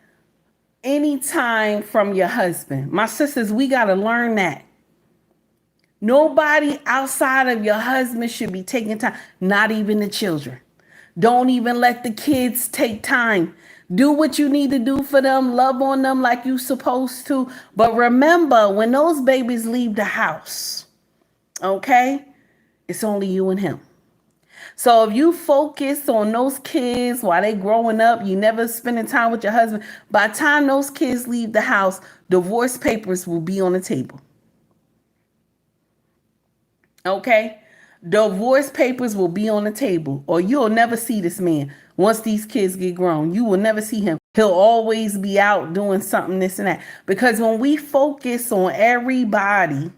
any time from your husband. My sisters, we got to learn that. Nobody outside of your husband should be taking time, not even the children. Don't even let the kids take time. Do what you need to do for them. Love on them like you're supposed to. But remember, when those babies leave the house, okay, it's only you and him. So if you focus on those kids while they growing up, you never spending time with your husband, by the time those kids leave the house, divorce papers will be on the table. Okay? Divorce papers will be on the table, or you'll never see this man. Once these kids get grown, you will never see him. He'll always be out doing something, this and that. Because when we focus on everybody,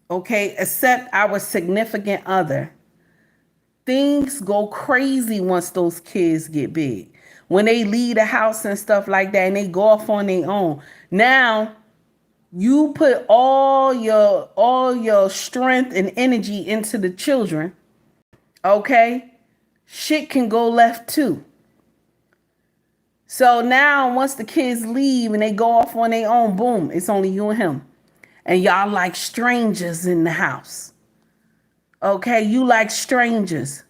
okay, except our significant other, things go crazy once those kids get big. When they leave the house and stuff like that and they go off on their own. Now, you put all your strength and energy into the children, okay? Shit can go left too. So now once the kids leave and they go off on their own, boom, it's only you and him. And y'all like strangers in the house. Okay, you like strangers.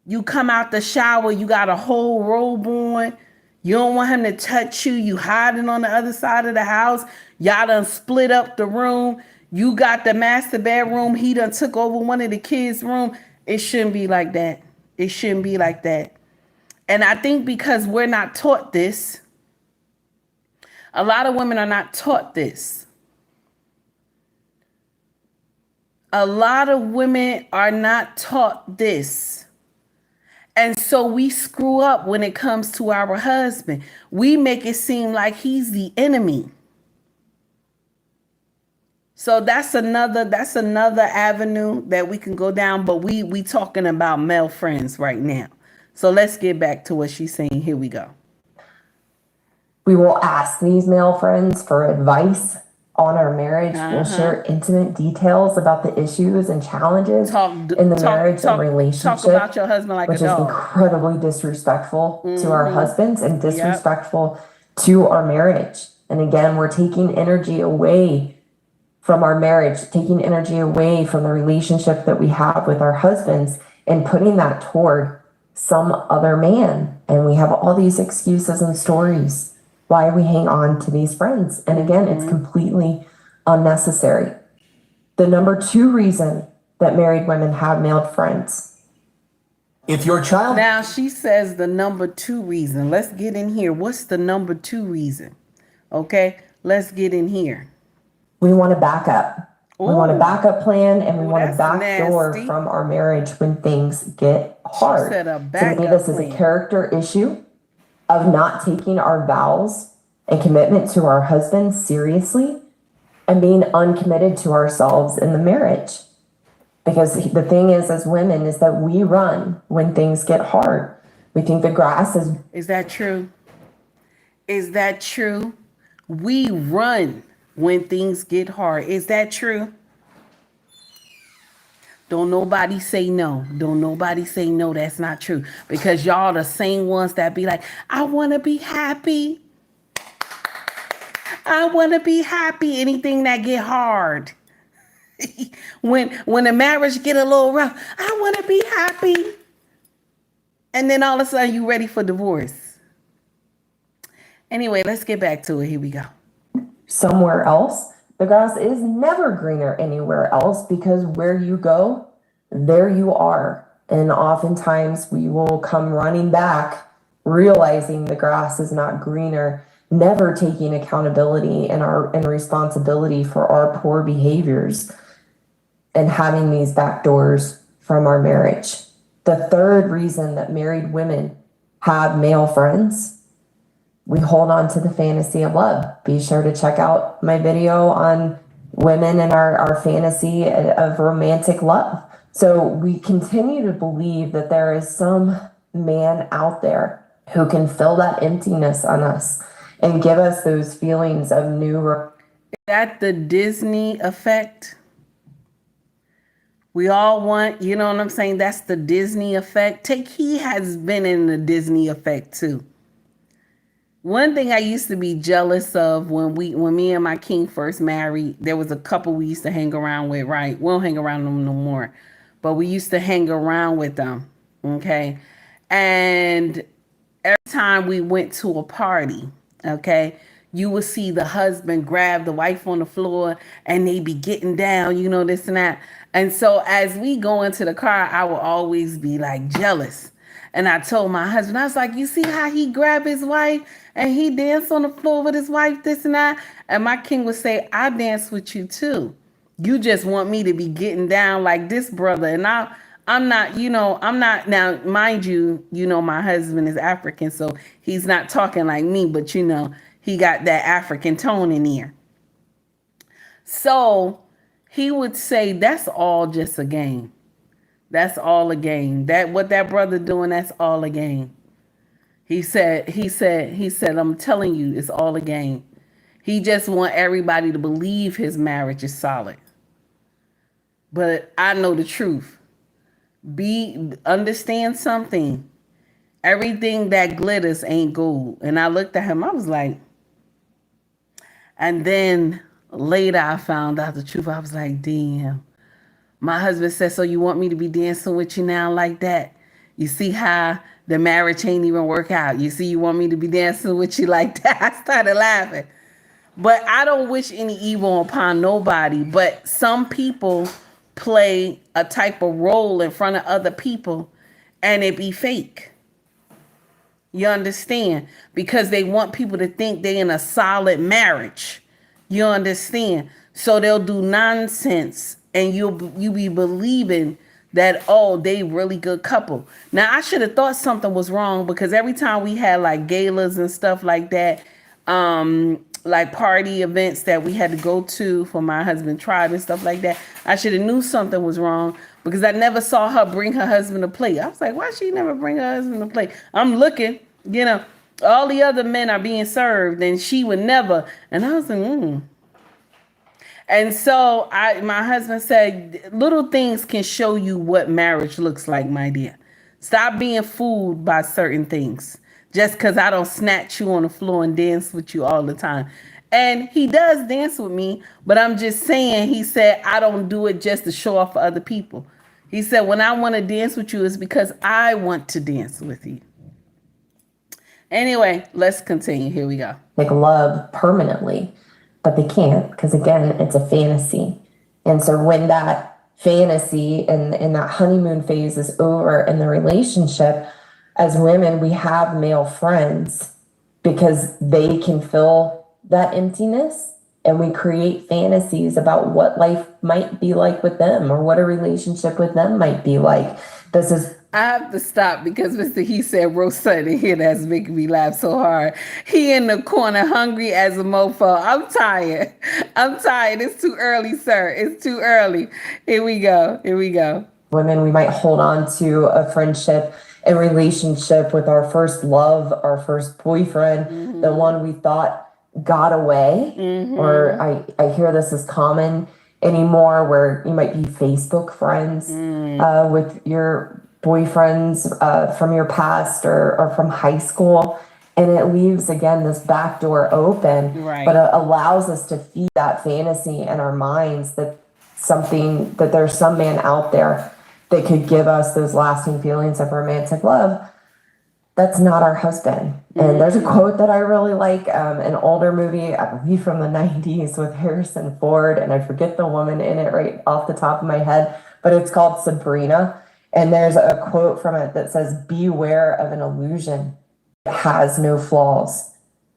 You come out the shower, you got a whole robe on. You don't want him to touch you. You hiding on the other side of the house. Y'all done split up the room. You got the master bedroom. He done took over one of the kids' room. It shouldn't be like that. It shouldn't be like that. And I think because we're not taught this, a lot of women are not taught this. A lot of women are not taught this. And so we screw up when it comes to our husband. We make it seem like he's the enemy. So that's another avenue that we can go down, but we talking about male friends right now. So let's get back to what she's saying. Here we go. We will ask these male friends for advice on our marriage. We'll share intimate details about the issues and challenges in the marriage and relationship. Talk about your husband like which a dog. is incredibly disrespectful to our husbands and disrespectful to our marriage. And again, we're taking energy away from our marriage, taking energy away from the relationship that we have with our husbands and putting that toward some other man. And we have all these excuses and stories why we hang on to these friends. And again, it's completely unnecessary. The number 2 reason that married women have male friends. If your child... Now she says the number 2 reason. Let's get in here. What's the number 2 reason? Okay, let's get in here. We want a backup. Ooh. We want a backup plan, and we want a that's backdoor nasty. from our marriage when things get hard. She said a To me, backup this is plan. a character issue of not taking our vows and commitment to our husbands seriously and being uncommitted to ourselves in the marriage. Because the thing is, as women, is that we run when things get hard. We think the grass is... Is that true? Is that true? We run when things get hard. Is that true? Don't nobody say no. Don't nobody say no, that's not true. Because y'all the same ones that be like, I want to be happy. I want to be happy. Anything that get hard. when the marriage get a little rough, I want to be happy. And then all of a sudden you ready for divorce. Anyway, let's get back to it. Here we go. Somewhere else. The grass is never greener anywhere else, because where you go, there you are. And oftentimes we will come running back, realizing the grass is not greener, never taking accountability and responsibility for our poor behaviors and having these back doors from our marriage. The 3rd reason that married women have male friends, we hold on to the fantasy of love. Be sure to check out my video on women and our fantasy of romantic love. So we continue to believe that there is some man out there who can fill that emptiness on us and give us those feelings of new. Is that the Disney effect? We all want, you know what I'm saying? That's the Disney effect. He has been in the Disney effect too. One thing I used to be jealous of when me and my king first married, there was a couple we used to hang around with, right? We don't hang around them no more, but we used to hang around with them, okay? And every time we went to a party, okay, you would see the husband grab the wife on the floor and they be getting down, you know, this and that. And so as we go into the car, I will always be like jealous. And I told my husband, I was like, you see how he grabbed his wife and he danced on the floor with his wife, this and that? And my king would say, I dance with you too. You just want me to be getting down like this, brother. And I'm not, now, mind you, my husband is African, so he's not talking like me, but he got that African tone in here. So he would say, that's all just a game. That's all a game. What that brother doing, that's all a game. He said, I'm telling you, it's all a game. He just want everybody to believe his marriage is solid. But I know the truth. Understand something. Everything that glitters ain't gold. And I looked at him, I was like, and then later I found out the truth. I was like, damn. My husband said, so you want me to be dancing with you now like that? You see how the marriage ain't even work out. You see, you want me to be dancing with you like that? I started laughing. But I don't wish any evil upon nobody. But some people play a type of role in front of other people and it be fake. You understand? Because they want people to think they in a solid marriage. You understand? So they'll do nonsense and you be believing that, oh, they really good couple. Now, I should have thought something was wrong because every time we had like galas and stuff like that, like party events that we had to go to for my husband tribe and stuff like that, I should have knew something was wrong because I never saw her bring her husband a plate. I was like, why she never bring her husband a plate? I'm looking, all the other men are being served and she would never. And I was like, And so my husband said, little things can show you what marriage looks like, my dear. Stop being fooled by certain things. Just because I don't snatch you on the floor and dance with you all the time. And he does dance with me, but I'm just saying, he said, I don't do it just to show off for other people. He said, when I want to dance with you, it's because I want to dance with you. Anyway, let's continue. Here we go. Like love permanently, but they can't because, again, it's a fantasy. And so when that fantasy and that honeymoon phase is over in the relationship, as women, we have male friends because they can fill that emptiness, and we create fantasies about what life might be like with them or what a relationship with them might be like. I have to stop because Mr. He said wrote something in here that's making me laugh so hard. He in the corner hungry as a mofo. I'm tired. It's too early, sir. It's too early. Here we go. Women, we might hold on to a friendship and relationship with our first love, our first boyfriend, the one we thought got away. Or I hear this is common anymore where you might be Facebook friends with your boyfriends from your past or from high school. And it leaves, again, this back door open, but it allows us to feed that fantasy in our minds that there's some man out there that could give us those lasting feelings of romantic love. That's not our husband. And there's a quote that I really like, an older movie, I believe from the 90s with Harrison Ford, and I forget the woman in it right off the top of my head, but it's called Sabrina. And there's a quote from it that says, beware of an illusion. It has no flaws.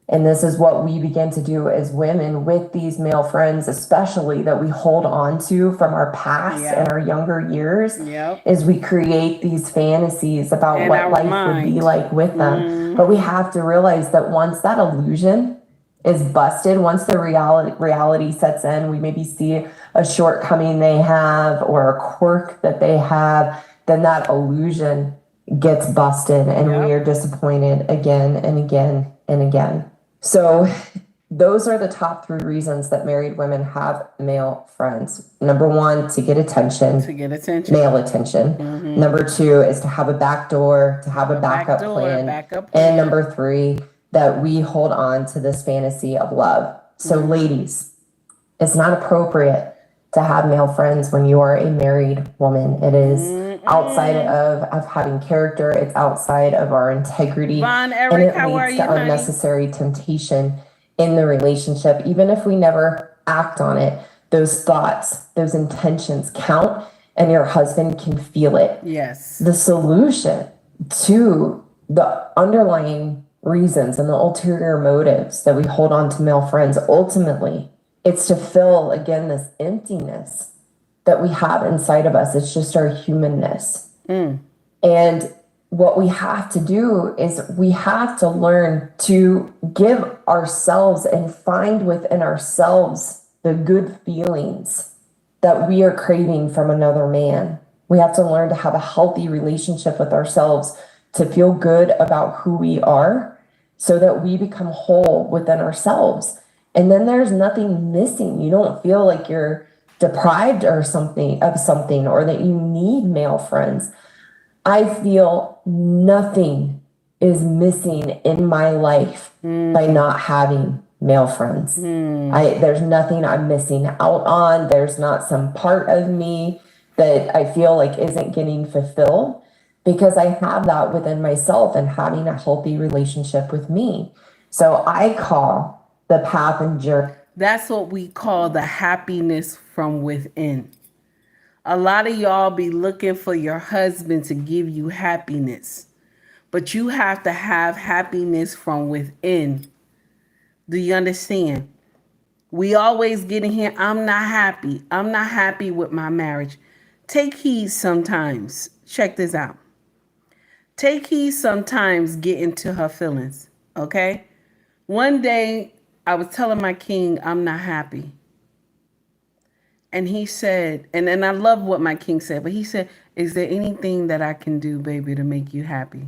And this is what we begin to do as women with these male friends, especially that we hold on to from our past and our younger years, is we create these fantasies about and what life would be like with them. But we have to realize that once that illusion is busted, once the reality sets in, we maybe see a shortcoming they have or a quirk that they have, then that illusion gets busted and we are disappointed again and again and again. So those are the top 3 reasons that married women have male friends. Number 1, to get attention. Male attention. Number 2 is to have a back door, to have a backup plan. And number 3, that we hold on to this fantasy of love. So ladies, it's not appropriate to have male friends when you are a married woman. It is outside of having character. It's outside of our integrity. Von, Eric, and it leads to unnecessary temptation in the relationship. Even if we never act on it, those thoughts, those intentions count, and your husband can feel it. Yes. The solution to the underlying reasons and the ulterior motives that we hold on to male friends, ultimately, it's to fill, again, this emptiness that we have inside of us. It's just our humanness. And what we have to do is we have to learn to give ourselves and find within ourselves the good feelings that we are craving from another man. We have to learn to have a healthy relationship with ourselves, to feel good about who we are so that we become whole within ourselves. And then there's nothing missing. You don't feel like you're deprived or something, or that you need male friends. I feel nothing is missing in my life by not having male friends. There's nothing I'm missing out on. There's not some part of me that I feel like isn't getting fulfilled because I have that within myself and having a healthy relationship with me. So I call the path and journey. That's what we call the happiness from within. A lot of y'all be looking for your husband to give you happiness, but you have to have happiness from within. Do you understand? We always get in here, I'm not happy. I'm not happy with my marriage. Take heed sometimes. Check this out. Take heed sometimes get into her feelings, okay? One day, I was telling my king, I'm not happy. And he said, and I love what my king said, but he said, is there anything that I can do, baby, to make you happy?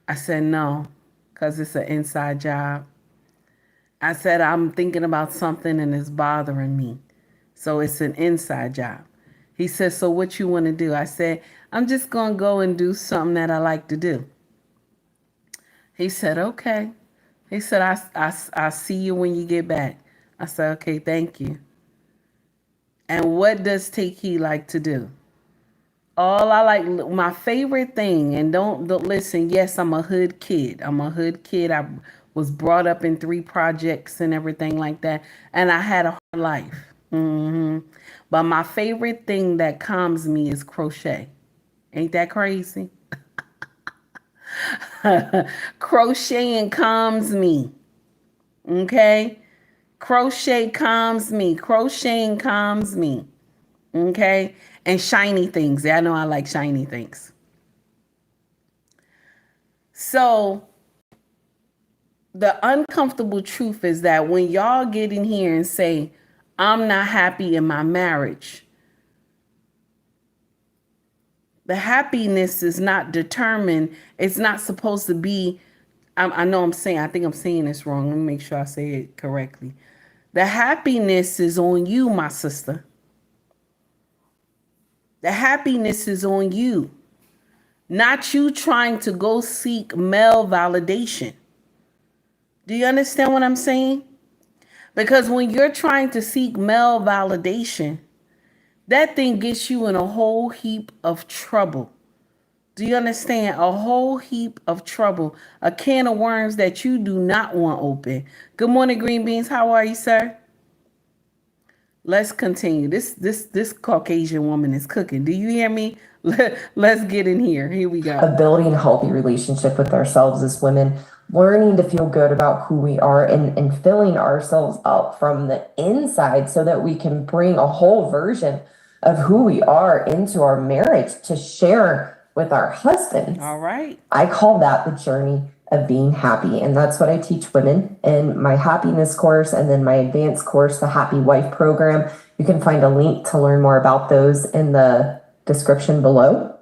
I said, no, because it's an inside job. I said, I'm thinking about something and it's bothering me. So it's an inside job. He said, so what you want to do? I said, I'm just going to go and do something that I like to do. He said, okay. He said, I'll see you when you get back. I said, okay, thank you. And what does Tiki like to do? All I like, my favorite thing, and don't listen, yes, I'm a hood kid. I was brought up in 3 projects and everything like that. And I had a hard life. But my favorite thing that calms me is crochet. Ain't that crazy? Crocheting calms me. Okay? Crocheting calms me. Okay? And shiny things. I know I like shiny things. So the uncomfortable truth is that when y'all get in here and say, I'm not happy in my marriage, the happiness is not determined. It's not supposed to be, I think I'm saying this wrong. Let me make sure I say it correctly. The happiness is on you, my sister. The happiness is on you. Not you trying to go seek male validation. Do you understand what I'm saying? Because when you're trying to seek male validation, that thing gets you in a whole heap of trouble. Do you understand? A whole heap of trouble. A can of worms that you do not want open. Good morning, Green Beans. How are you, sir? Let's continue. This Caucasian woman is cooking. Do you hear me? Let's get in here. Here we go. Of building a healthy relationship with ourselves as women, learning to feel good about who we are and filling ourselves up from the inside so that we can bring a whole version of who we are into our marriage to share with our husbands. All right. I call that the journey of being happy. And that's what I teach women in my happiness course and then my advanced course, the Happy Wife program. You can find a link to learn more about those in the description below.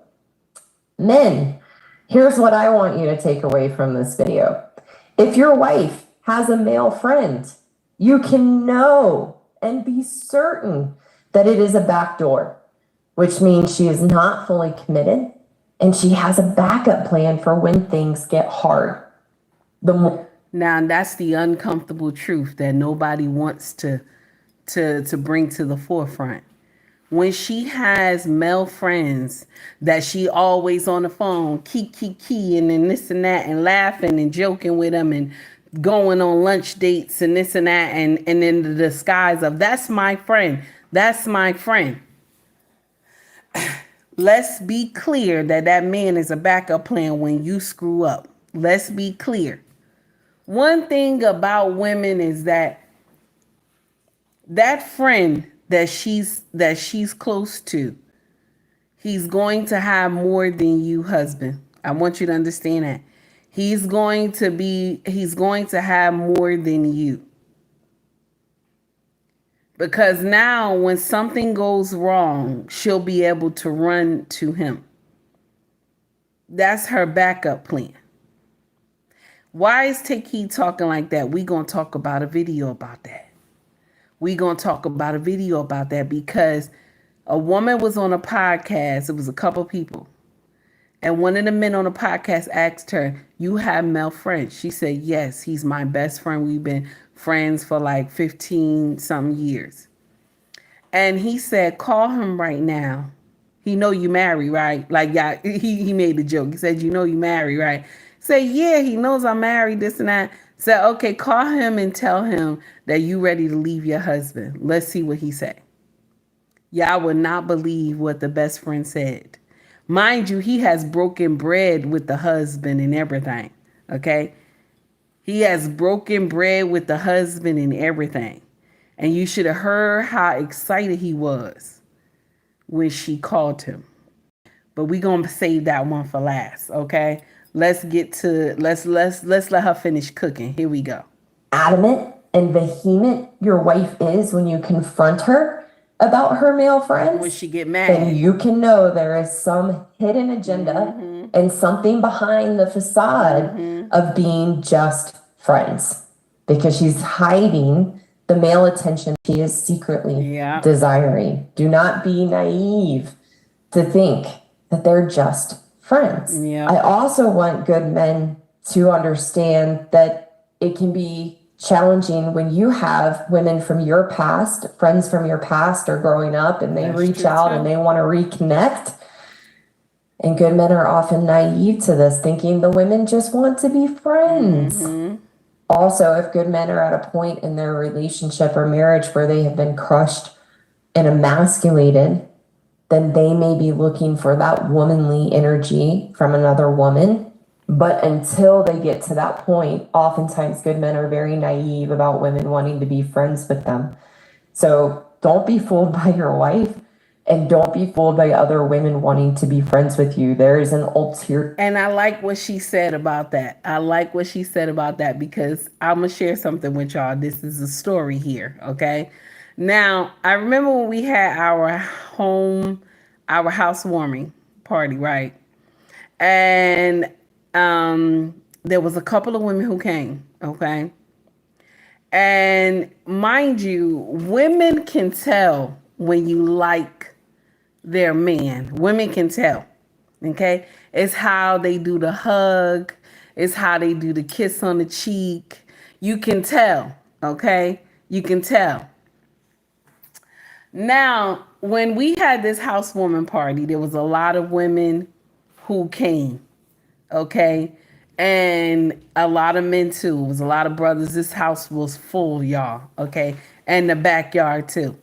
Men, here's what I want you to take away from this video. If your wife has a male friend, you can know and be certain that it is a backdoor, which means she is not fully committed and she has a backup plan for when things get hard. Now, that's the uncomfortable truth that nobody wants to bring to the forefront. When she has male friends that she always on the phone, key, and then this and that, and laughing and joking with them and going on lunch dates and this and that, and in the disguise of, that's my friend. That's my friend. Let's be clear that man is a backup plan when you screw up. Let's be clear. One thing about women is that friend that she's close to, he's going to have more than you, husband. I want you to understand that. He's going to have more than you. Because now when something goes wrong, she'll be able to run to him. That's her backup plan. Why is Tiki talking like that? We're going to talk about a video about that. Because a woman was on a podcast. It was a couple people. And one of the men on the podcast asked her, "You have male friends?" She said, "Yes, he's my best friend. We've been friends for like 15 something years." And he said, "Call him right now. He know you married, right?" Like, yeah, he made the joke. He said, "You know you married, right?" Say, "Yeah, he knows I'm married, this and that." Said, "Okay, call him and tell him that you ready to leave your husband. Let's see what he say." Y'all would not believe what the best friend said. Mind you, he has broken bread with the husband and everything. Okay? He has broken bread with the husband and everything. And you should have heard how excited he was when she called him. But we're gonna save that one for last, okay? Let's let her finish cooking. Here we go. Adamant and vehement your wife is when you confront her about her male friends, when she get mad, then you can know there is some hidden agenda and something behind the facade of being just friends, because she's hiding the male attention she is secretly desiring. Do not be naive to think that they're just friends. I also want good men to understand that it can be challenging when you have women from your past, friends from your past are growing up and they reach out and they want to reconnect. And good men are often naive to this, thinking the women just want to be friends. Also, if good men are at a point in their relationship or marriage where they have been crushed and emasculated, then they may be looking for that womanly energy from another woman. But until they get to that point, oftentimes good men are very naive about women wanting to be friends with them. So don't be fooled by your wife, and don't be fooled by other women wanting to be friends with you. There is an ulterior. And I like what she said about that. Because I'm going to share something with y'all. This is a story here, okay? Now, I remember when we had our housewarming party, right? And there was a couple of women who came, okay? And mind you, women can tell when you like their man. Women can tell, okay? It's how they do the hug. It's how they do the kiss on the cheek. You can tell, okay? You can tell. Now, when we had this housewarming party, there was a lot of women who came, okay? And a lot of men too. It was a lot of brothers. This house was full, y'all, okay? And the backyard too.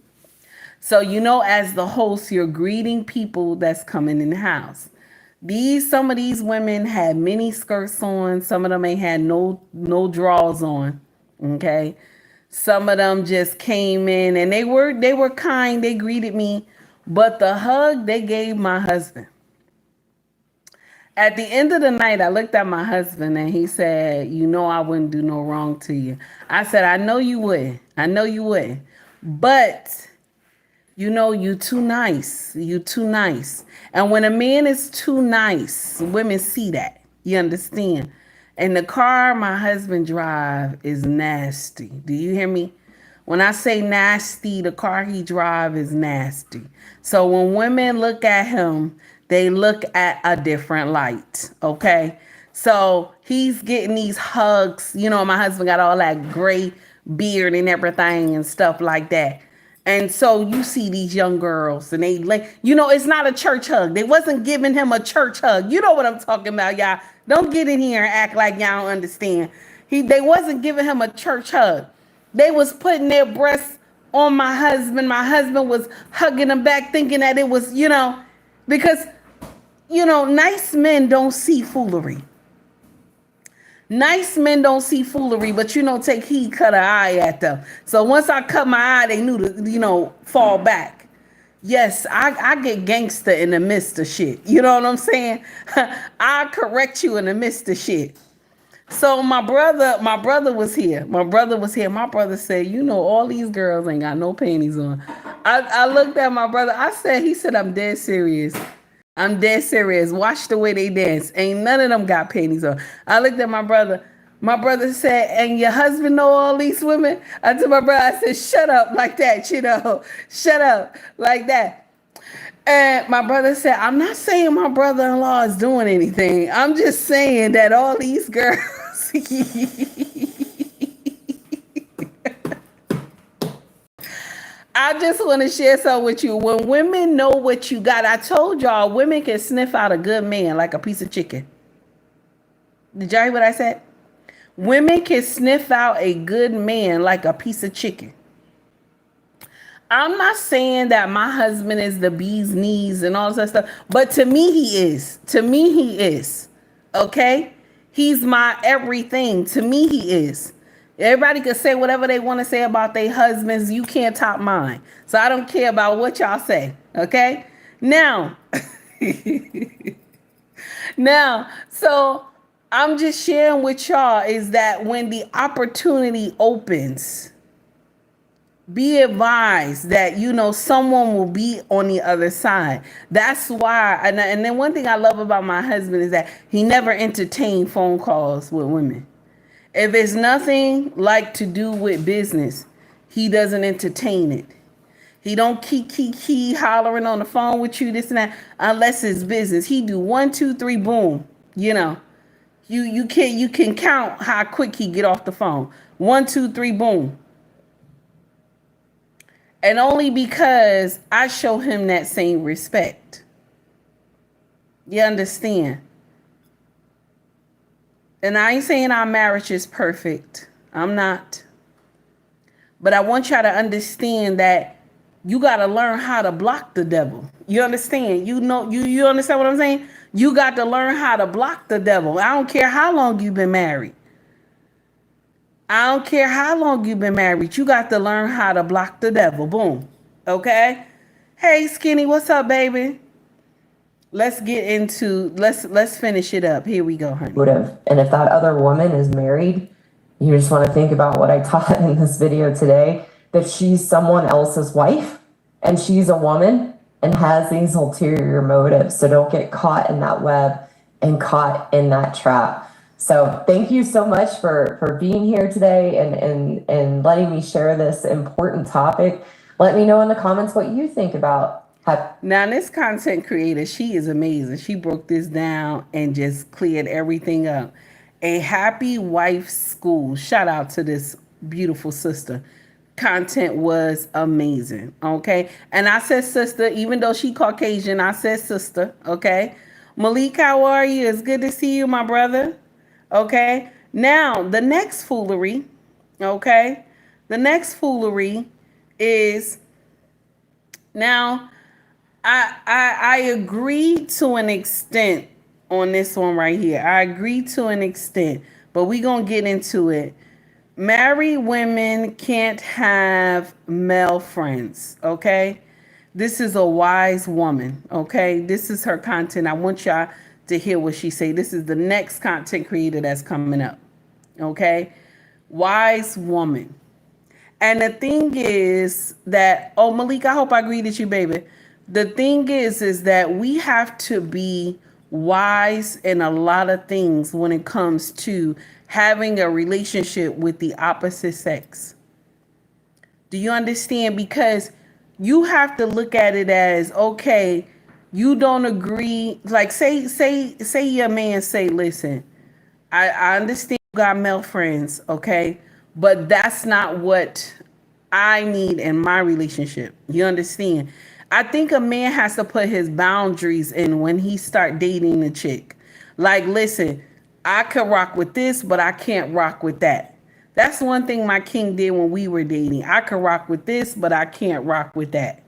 So, as the host, you're greeting people that's coming in the house. Some of these women had mini skirts on. Some of them ain't had no drawers on, okay? Some of them just came in and they were kind. They greeted me, but the hug they gave my husband. At the end of the night, I looked at my husband and he said, "I wouldn't do no wrong to you." I said, "I know you would. But, you too nice. You too nice." And when a man is too nice, women see that. You understand? And the car my husband drive is nasty. Do you hear me? When I say nasty, the car he drive is nasty. So when women look at him, they look at a different light, okay? So he's getting these hugs. My husband got all that gray beard and everything and stuff like that. And so you see these young girls and they it's not a church hug. They wasn't giving him a church hug. You know what I'm talking about, y'all. Don't get in here and act like y'all don't understand. They wasn't giving him a church hug. They was putting their breasts on my husband. My husband was hugging them back, thinking that it was, because, nice men don't see foolery. Nice men don't see foolery, but take heed, cut an eye at them. So once I cut my eye, they knew to, fall back. Yes, I get gangster in the midst of shit. You know what I'm saying? I correct you in the midst of shit. So my brother was here. My brother said, all these girls ain't got no panties on. I looked at my brother. He said, "I'm dead serious. I'm dead serious. Watch the way they dance. Ain't none of them got panties on." I looked at my brother. My brother said, "And your husband know all these women?" I told my brother, I said, "Shut up," like that, shut up like that. And my brother said, I'm not saying my brother-in-law is doing anything. I'm just saying that all these girls. I just want to share something with you. When women know what you got, I told y'all women can sniff out a good man like a piece of chicken. Did y'all hear what I said? Women can sniff out a good man like a piece of chicken. I'm not saying that my husband is the bee's knees and all that stuff, but to me he is. To me he is. Okay? He's my everything. To me he is. Everybody can say whatever they want to say about their husbands. You can't top mine. So I don't care about what y'all say. Okay? Now, so I'm just sharing with y'all is that when the opportunity opens, be advised that, you know, someone will be on the other side. That's why, and then one thing I love about my husband is that he never entertained phone calls with women. If it's nothing like to do with business, he doesn't entertain it. He don't keep hollering on the phone with you, this and that, unless it's business. He do 1, 2, 3, boom. You know, you can count how quick he get off the phone. 1, 2, 3, boom. And only because I show him that same respect. You understand? And I ain't saying our marriage is perfect. I'm not. But I want y'all to understand that you got to learn how to block the devil. You understand? You know, you understand what I'm saying? You got to learn how to block the devil. I don't care how long you've been married. I don't care how long you've been married. You got to learn how to block the devil. Boom. Okay? Hey, Skinny, what's up, baby? Let's get into, let's finish it up. Here we go, honey. And if that other woman is married, you just want to think about what I taught in this video today, that she's someone else's wife and she's a woman and has these ulterior motives. So don't get caught in that web and caught in that trap. So thank you so much for being here today and letting me share this important topic. Let me know in the comments what you think about. Now, this content creator, she is amazing. She broke this down and just cleared everything up. A Happy Wife School. Shout out to this beautiful sister. Content was amazing. Okay. And I said sister, even though she Caucasian, I said sister. Okay. Malik, how are you? It's good to see you, my brother. Okay. Now, the next foolery. Okay. The next foolery is now. I agree to an extent on this one right here. I agree to an extent, but we're going to get into it. Married women can't have male friends, okay? This is a wise woman, okay? This is her content. I want y'all to hear what she say. This is the next content creator that's coming up, okay? Wise woman. And the thing is that, oh, Malik, I hope I greeted you, baby. The thing is that we have to be wise in a lot of things when it comes to having a relationship with the opposite sex. Do you understand? Because you have to look at it as, okay, you don't agree. Like say your man say, listen, I understand you got male friends, okay, but that's not what I need in my relationship. You understand? I think a man has to put his boundaries in when he start dating the chick. Like, listen, I could rock with this, but I can't rock with that. That's one thing my king did when we were dating. I could rock with this, but I can't rock with that.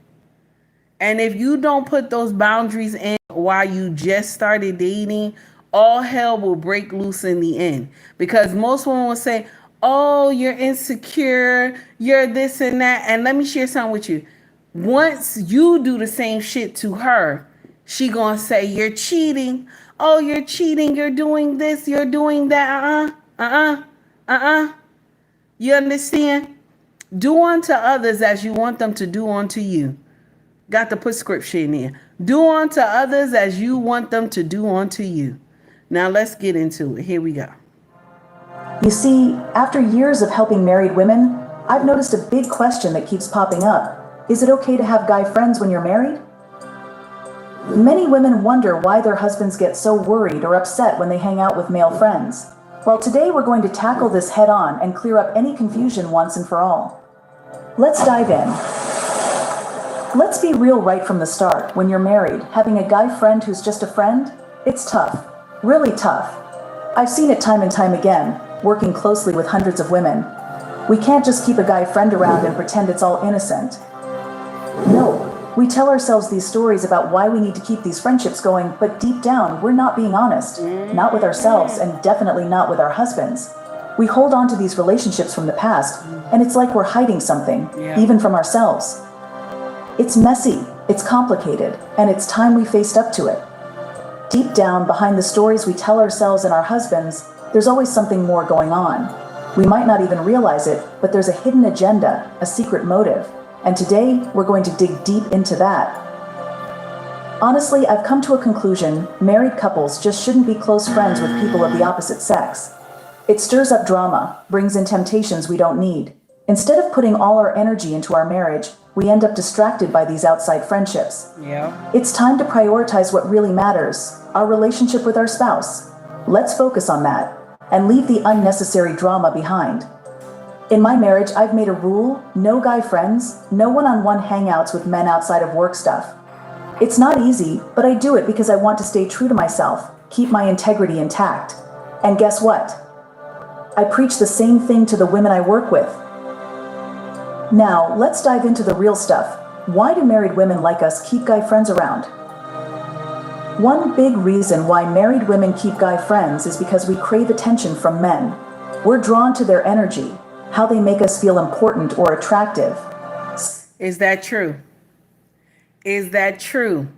And if you don't put those boundaries in while you just started dating, all hell will break loose in the end. Because most women will say, oh, you're insecure, you're this and that. And let me share something with you. Once you do the same shit to her, she gonna say, you're cheating. Oh, you're cheating. You're doing this. You're doing that. You understand? Do unto others as you want them to do unto you. Got to put scripture in there. Do unto others as you want them to do unto you. Now let's get into it. Here we go. You see, after years of helping married women, I've noticed a big question that keeps popping up. Is it okay to have guy friends when you're married? Many women wonder why their husbands get so worried or upset when they hang out with male friends. Well, today we're going to tackle this head on and clear up any confusion once and for all. Let's dive in. Let's be real right from the start. When you're married, having a guy friend who's just a friend, it's tough. Really tough. I've seen it time and time again, working closely with hundreds of women. We can't just keep a guy friend around and pretend it's all innocent. No, we tell ourselves these stories about why we need to keep these friendships going, but deep down, we're not being honest. Not with ourselves, and definitely not with our husbands. We hold on to these relationships from the past, and it's like we're hiding something, even from ourselves. It's messy, it's complicated, and it's time we faced up to it. Deep down, behind the stories we tell ourselves and our husbands, there's always something more going on. We might not even realize it, but there's a hidden agenda, a secret motive. And today, we're going to dig deep into that. Honestly, I've come to a conclusion: married couples just shouldn't be close friends with people of the opposite sex. It stirs up drama, brings in temptations we don't need. Instead of putting all our energy into our marriage, we end up distracted by these outside friendships. It's time to prioritize what really matters, our relationship with our spouse. Let's focus on that, and leave the unnecessary drama behind. In my marriage, I've made a rule: no guy friends, no one-on-one hangouts with men outside of work stuff. It's not easy, but I do it because I want to stay true to myself, keep my integrity intact. And guess what? I preach the same thing to the women I work with. Now, let's dive into the real stuff. Why do married women like us keep guy friends around? One big reason why married women keep guy friends is because we crave attention from men. We're drawn to their energy, how they make us feel important or attractive. Is that true? Is that true?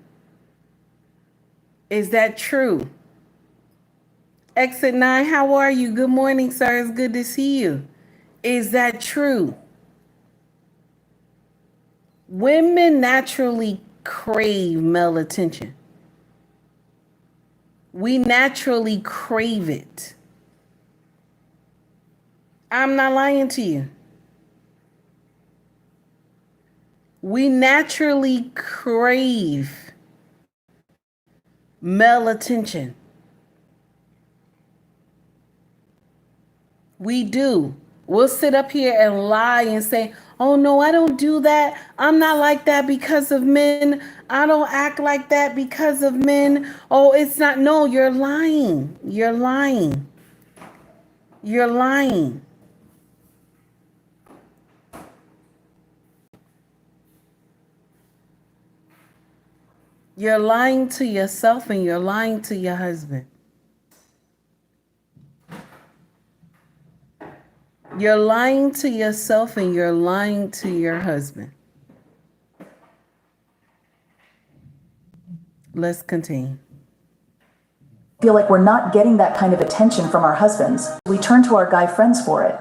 Is that true? Exit 9, how are you? Good morning, sir. It's good to see you. Is that true? Women naturally crave male attention. We naturally crave it. I'm not lying to you. We naturally crave male attention. We do. We'll sit up here and lie and say, oh no, I don't do that. I'm not like that because of men. I don't act like that because of men. Oh, it's not. No, you're lying. You're lying. You're lying. You're lying to yourself and you're lying to your husband. You're lying to yourself and you're lying to your husband. Let's continue. Feel like we're not getting that kind of attention from our husbands. We turn to our guy friends for it.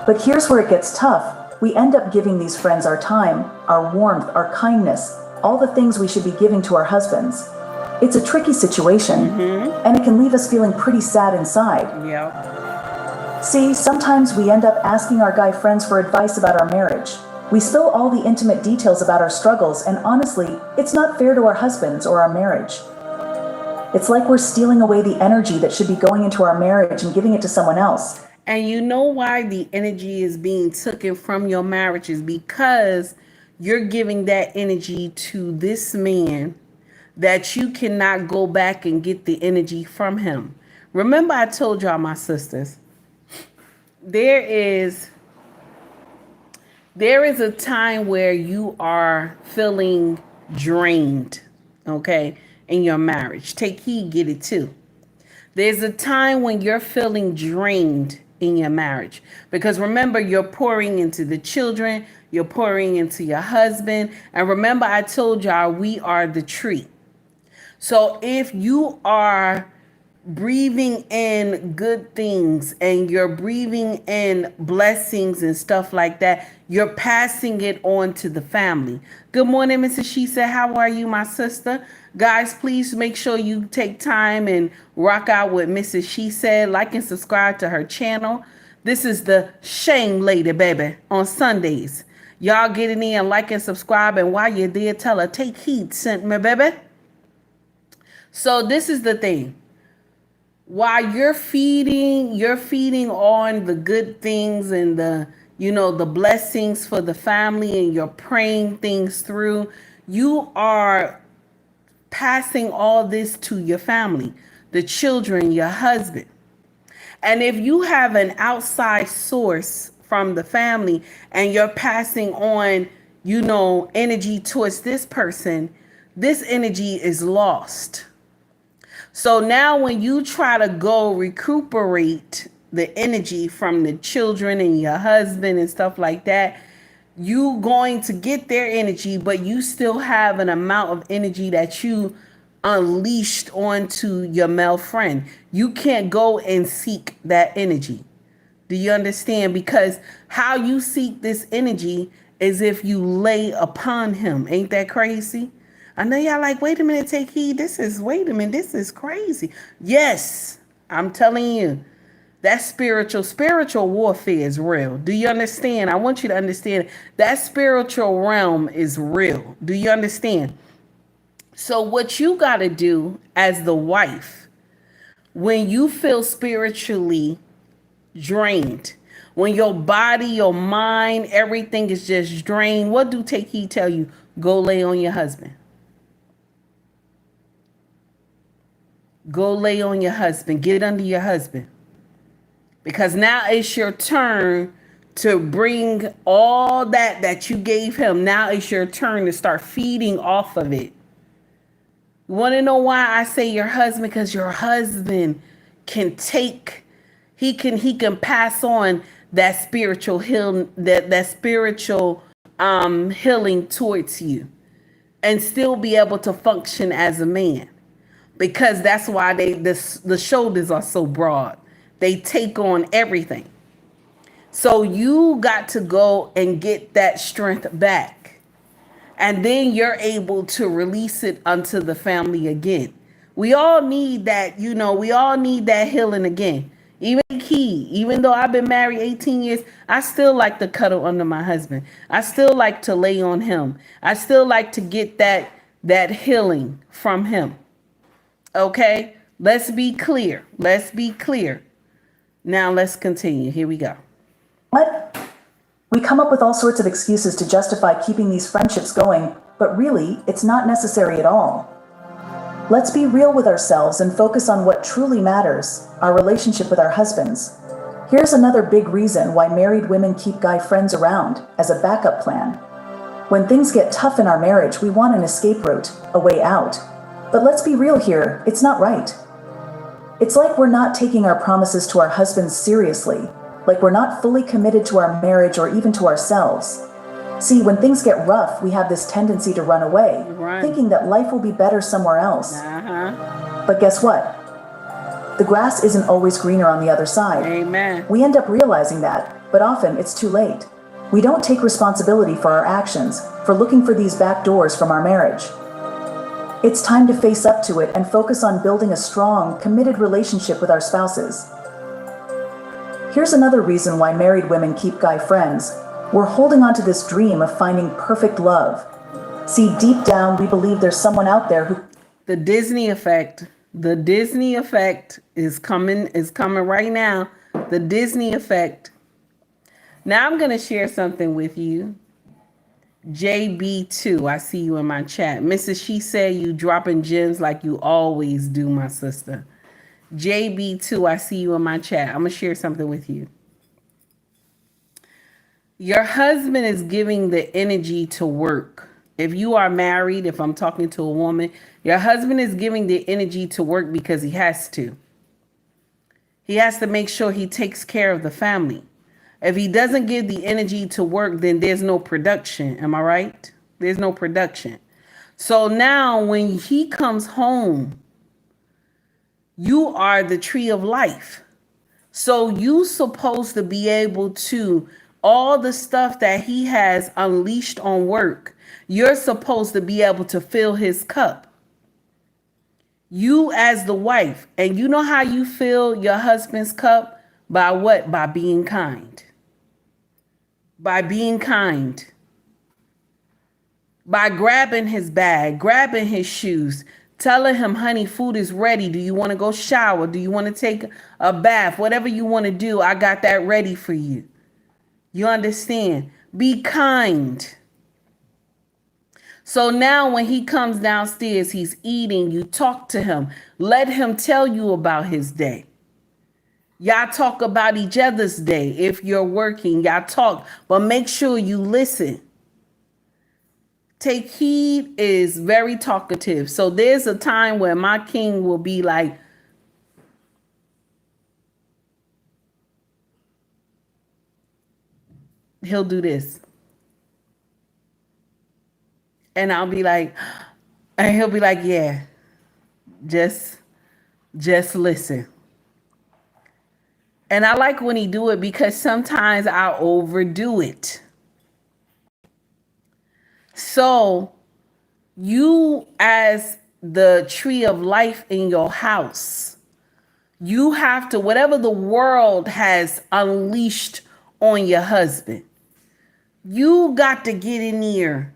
But here's where it gets tough. We end up giving these friends our time, our warmth, our kindness, all the things we should be giving to our husbands. It's a tricky situation, and it can leave us feeling pretty sad inside. See, sometimes we end up asking our guy friends for advice about our marriage. We spill all the intimate details about our struggles, and honestly, it's not fair to our husbands or our marriage. It's like we're stealing away the energy that should be going into our marriage and giving it to someone else. And you know why the energy is being taken from your marriage is because you're giving that energy to this man that you cannot go back and get the energy from him. Remember, I told y'all, my sisters, there is a time where you are feeling drained, okay, in your marriage. Take heed, get it too. There's a time when you're feeling drained in your marriage. Because remember, you're pouring into the children, you're pouring into your husband. And remember, I told y'all, we are the tree. So if you are breathing in good things and you're breathing in blessings and stuff like that, you're passing it on to the family. Good morning, Mrs. She said, how are you, my sister? Guys, please make sure you take time and rock out with Mrs. She Said. Like and subscribe to her channel. This is the Shame Lady, baby, on Sundays. Y'all get in there and like and subscribe. And while you're there, tell her, take heed, sent me, baby. So this is the thing. While you're feeding on the good things and the, the blessings for the family, and you're praying things through, you are passing all this to your family, the children, your husband. And if you have an outside source from the family and you're passing on, energy towards this person, this energy is lost. So now when you try to go recuperate the energy from the children and your husband and stuff like that, you going to get their energy, but you still have an amount of energy that you unleashed onto your male friend. You can't go and seek that energy. Do you understand? Because how you seek this energy is if you lay upon him. Ain't that crazy? I know y'all like, wait a minute, take heed. This is crazy. Yes, I'm telling you. That spiritual warfare is real. Do you understand? I want you to understand that spiritual realm is real. Do you understand? So what you got to do as the wife, when you feel spiritually drained, when your body, your mind, everything is just drained, what do Take Heed tell you? Go lay on your husband. Go lay on your husband. Get under your husband. Because now it's your turn to bring all that you gave him. Now it's your turn to start feeding off of it. You want to know why I say your husband? Because your husband can he can pass on that spiritual that spiritual healing towards you and still be able to function as a man. Because that's why the shoulders are so broad. They take on everything. So you got to go and get that strength back. And then you're able to release it unto the family again. We all need that, we all need that healing again. Even though I've been married 18 years, I still like to cuddle under my husband. I still like to lay on him. I still like to get that healing from him. Okay? Let's be clear. Let's be clear. Now let's continue. Here we go. What? We come up with all sorts of excuses to justify keeping these friendships going, but really, it's not necessary at all. Let's be real with ourselves and focus on what truly matters, our relationship with our husbands. Here's another big reason why married women keep guy friends around, as a backup plan. When things get tough in our marriage, we want an escape route, a way out. But let's be real here, it's not right. It's like we're not taking our promises to our husbands seriously, like we're not fully committed to our marriage or even to ourselves. See, when things get rough, we have this tendency to run away, thinking that life will be better somewhere else. But guess what? The grass isn't always greener on the other side. Amen. We end up realizing that, but often it's too late. We don't take responsibility for our actions, for looking for these back doors from our marriage. It's time to face up to it and focus on building a strong, committed relationship with our spouses. Here's another reason why married women keep guy friends. We're holding on to this dream of finding perfect love. See, deep down, we believe there's someone out there who... The Disney effect. The Disney effect is coming right now. The Disney effect. Now I'm going to share something with you. JB2, I see you in my chat. Mrs. She said you dropping gems like you always do, my sister. JB2, I see you in my chat. I'm going to share something with you. Your husband is giving the energy to work. If you are married, if I'm talking to a woman, your husband is giving the energy to work because he has to. He has to make sure he takes care of the family. If he doesn't give the energy to work, then there's no production. Am I right? There's no production. So now when he comes home, you are the tree of life. So you supposed to be able to, all the stuff that he has unleashed on work, you're supposed to be able to fill his cup. You as the wife, and you know how you fill your husband's cup? By what? By being kind. By being kind. By grabbing his bag, grabbing his shoes, telling him, honey, food is ready. Do you want to go shower? Do you want to take a bath? Whatever you want to do, I got that ready for you. You understand? Be kind. So now when he comes downstairs, he's eating, you talk to him. Let him tell you about his day. Y'all talk about each other's day. If you're working, y'all talk, but make sure you listen. Take heed is very talkative. So there's a time where my king will be like, he'll do this. And I'll be like, and he'll be like, yeah, just listen. And I like when he do it because sometimes I overdo it. So you, as the tree of life in your house, you have to, whatever the world has unleashed on your husband, you got to get in there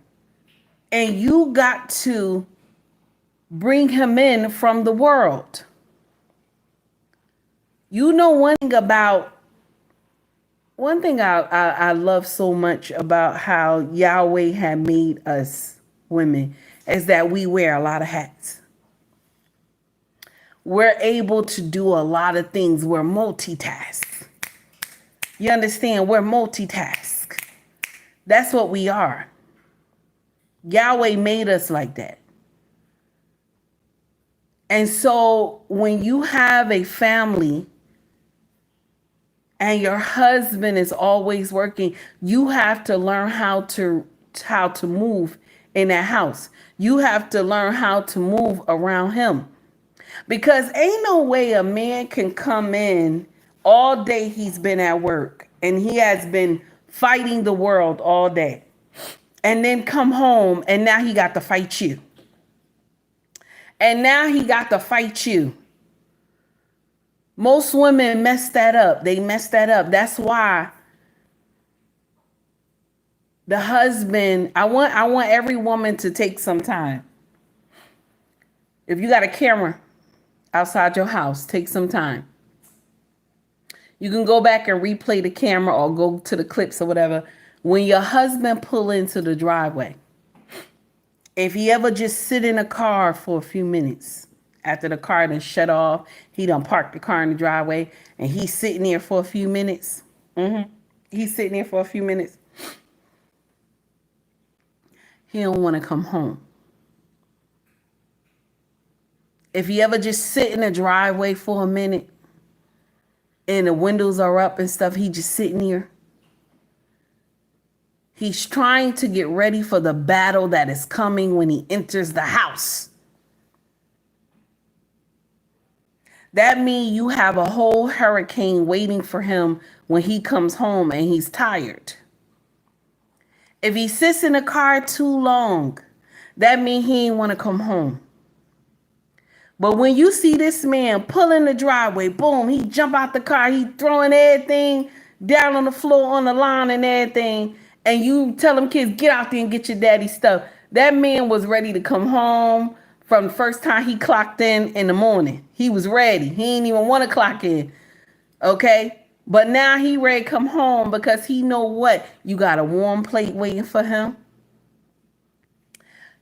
and you got to bring him in from the world. You know, one thing I love so much about how Yahweh had made us women is that we wear a lot of hats. We're able to do a lot of things. We're multitask. You understand? We're multitask. That's what we are. Yahweh made us like that. And so when you have a family and your husband is always working, you have to learn how to move in that house. You have to learn how to move around him. Because ain't no way a man can come in all day, he's been at work and he has been fighting the world all day, and then come home and now he got to fight you. And now he got to fight you. Most women mess that up. They mess that up. That's why the husband, I want every woman to take some time. If you got a camera outside your house, take some time. You can go back and replay the camera or go to the clips or whatever. When your husband pull into the driveway, if he ever just sit in a car for a few minutes after the car done shut off, he done parked the car in the driveway and he's sitting there for a few minutes. He's sitting there for a few minutes. He don't want to come home. If he ever just sit in the driveway for a minute and the windows are up and stuff, he just sitting here. He's trying to get ready for the battle that is coming when he enters the house. That means you have a whole hurricane waiting for him when he comes home and he's tired. If he sits in the car too long, that means he ain't want to come home. But when you see this man pull in the driveway, boom, he jump out the car, he throwing everything down on the floor on the lawn and everything, and you tell them kids, get out there and get your daddy's stuff. That man was ready to come home from the first time he clocked in the morning. He was ready. He didn't even want to clock in. Okay? But now he ready to come home because he know what? You got a warm plate waiting for him.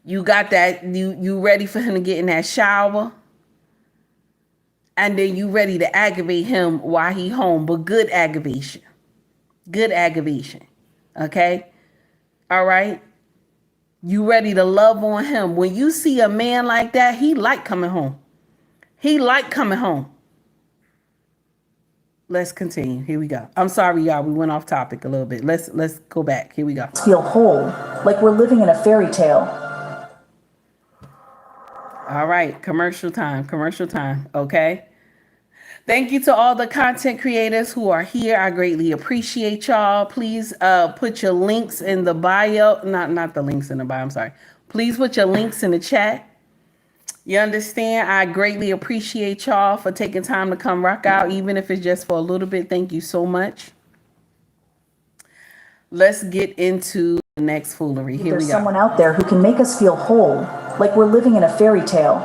You got that, you ready for him to get in that shower. And then you ready to aggravate him while he home. But good aggravation. Good aggravation. Okay? All right? You ready to love on him. When you see a man like that, he like coming home. He like coming home. Let's continue. Here we go. I'm sorry, y'all. We went off topic a little bit. Let's go back. Here we go. Feel whole, like we're living in a fairy tale. All right. Commercial time. Commercial time. Okay. Thank you to all the content creators who are here. I greatly appreciate y'all. Please put your links in the bio. Not the links in the bio. I'm sorry. Please put your links in the chat. You understand? I greatly appreciate y'all for taking time to come rock out, even if it's just for a little bit. Thank you so much. Let's get into the next foolery. Here we go. There's someone out there who can make us feel whole, like we're living in a fairy tale.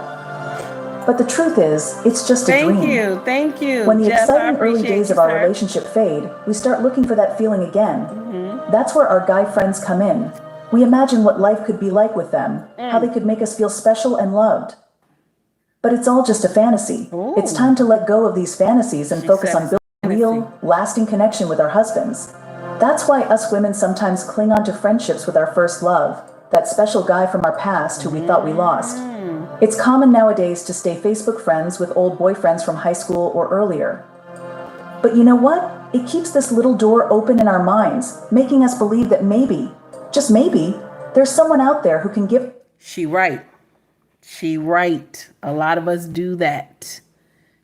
But the truth is, it's just a dream. Thank you. When the Jeff, exciting early days of our relationship fade, we start looking for that feeling again. That's where our guy friends come in. We imagine what life could be like with them, how they could make us feel special and loved. But it's all just a fantasy. It's time to let go of these fantasies and focus on building a real, lasting connection with our husbands. That's why us women sometimes cling on to friendships with our first love, that special guy from our past who we thought we lost. It's common nowadays to stay Facebook friends with old boyfriends from high school or earlier. But you know what? It keeps this little door open in our minds, making us believe that maybe, just maybe, there's someone out there who can give. She right. A lot of us do that.